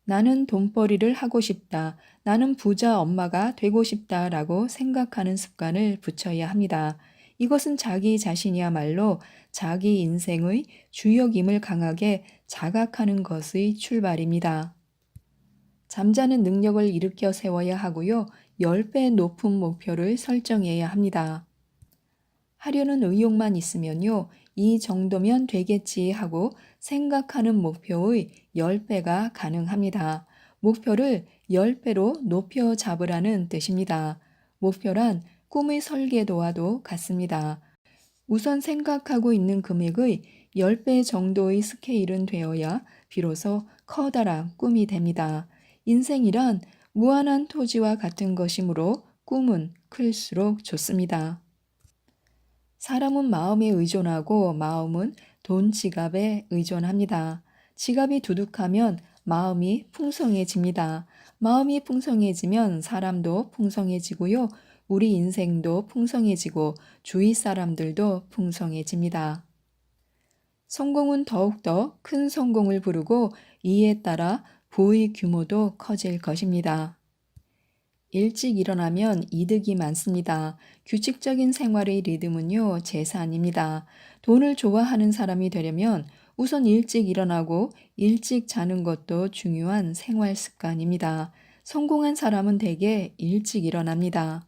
나는 돈벌이를 하고 싶다. 나는 부자 엄마가 되고 싶다 라고 생각하는 습관을 붙여야 합니다. 이것은 자기 자신이야말로 자기 인생의 주역임을 강하게 자각하는 것의 출발입니다. 잠자는 능력을 일으켜 세워야 하고요. 10배 높은 목표를 설정해야 합니다. 하려는 의욕만 있으면요. 이 정도면 되겠지 하고 생각하는 목표의 10배가 가능합니다. 목표를 10배로 높여 잡으라는 뜻입니다. 목표란 꿈의 설계도와도 같습니다. 우선 생각하고 있는 금액의 10배 정도의 스케일은 되어야 비로소 커다란 꿈이 됩니다. 인생이란 무한한 토지와 같은 것이므로 꿈은 클수록 좋습니다. 사람은 마음에 의존하고 마음은 돈 지갑에 의존합니다. 지갑이 두둑하면 마음이 풍성해집니다. 마음이 풍성해지면 사람도 풍성해지고요. 우리 인생도 풍성해지고 주위 사람들도 풍성해집니다. 성공은 더욱더 큰 성공을 부르고 이에 따라 부의 규모도 커질 것입니다. 일찍 일어나면 이득이 많습니다. 규칙적인 생활의 리듬은요, 재산입니다. 돈을 좋아하는 사람이 되려면 우선 일찍 일어나고 일찍 자는 것도 중요한 생활 습관입니다. 성공한 사람은 대개 일찍 일어납니다.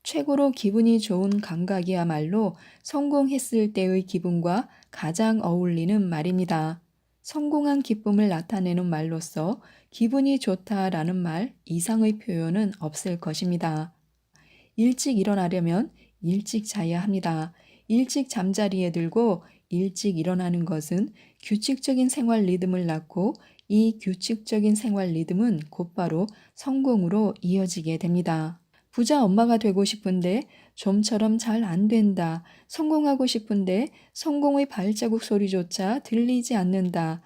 최고로 기분이 좋은 감각이야말로 성공했을 때의 기분과 가장 어울리는 말입니다. 성공한 기쁨을 나타내는 말로서 기분이 좋다라는 말 이상의 표현은 없을 것입니다. 일찍 일어나려면 일찍 자야 합니다. 일찍 잠자리에 들고 일찍 일어나는 것은 규칙적인 생활 리듬을 낳고 이 규칙적인 생활 리듬은 곧바로 성공으로 이어지게 됩니다. 부자 엄마가 되고 싶은데 좀처럼 잘 안 된다. 성공하고 싶은데 성공의 발자국 소리조차 들리지 않는다.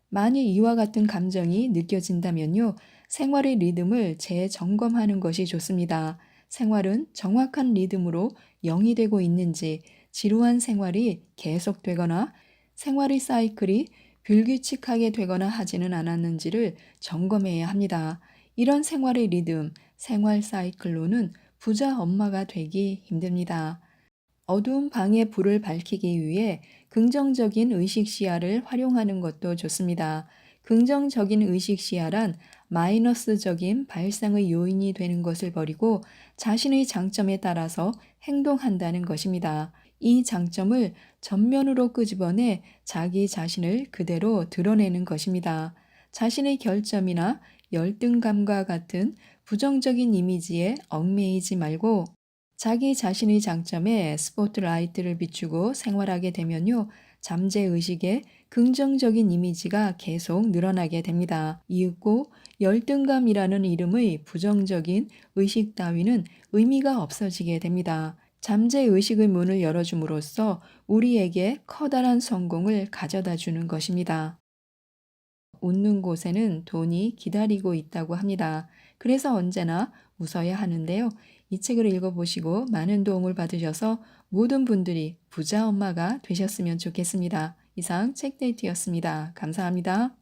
만일 이와 같은 감정이 느껴진다면요. 생활의 리듬을 재점검하는 것이 좋습니다. 생활은 정확한 리듬으로 영위되고 있는지, 지루한 생활이 계속되거나 생활의 사이클이 불규칙하게 되거나 하지는 않았는지를 점검해야 합니다. 이런 생활의 리듬, 생활 사이클로는 부자 엄마가 되기 힘듭니다. 어두운 방에 불을 밝히기 위해 긍정적인 의식 시야를 활용하는 것도 좋습니다. 긍정적인 의식 시야란 마이너스적인 발상의 요인이 되는 것을 버리고 자신의 장점에 따라서 행동한다는 것입니다. 이 장점을 전면으로 끄집어내 자기 자신을 그대로 드러내는 것입니다. 자신의 결점이나 열등감과 같은 부정적인 이미지에 얽매이지 말고 자기 자신의 장점에 스포트라이트를 비추고 생활하게 되면요, 잠재의식에 긍정적인 이미지가 계속 늘어나게 됩니다. 이윽고 열등감이라는 이름의 부정적인 의식 따위는 의미가 없어지게 됩니다. 잠재의식의 문을 열어줌으로써 우리에게 커다란 성공을 가져다 주는 것입니다. 웃는 곳에는 돈이 기다리고 있다고 합니다. 그래서 언제나 웃어야 하는데요. 이 책을 읽어보시고 많은 도움을 받으셔서 모든 분들이 부자 엄마가 되셨으면 좋겠습니다. 이상 책데이트였습니다. 감사합니다.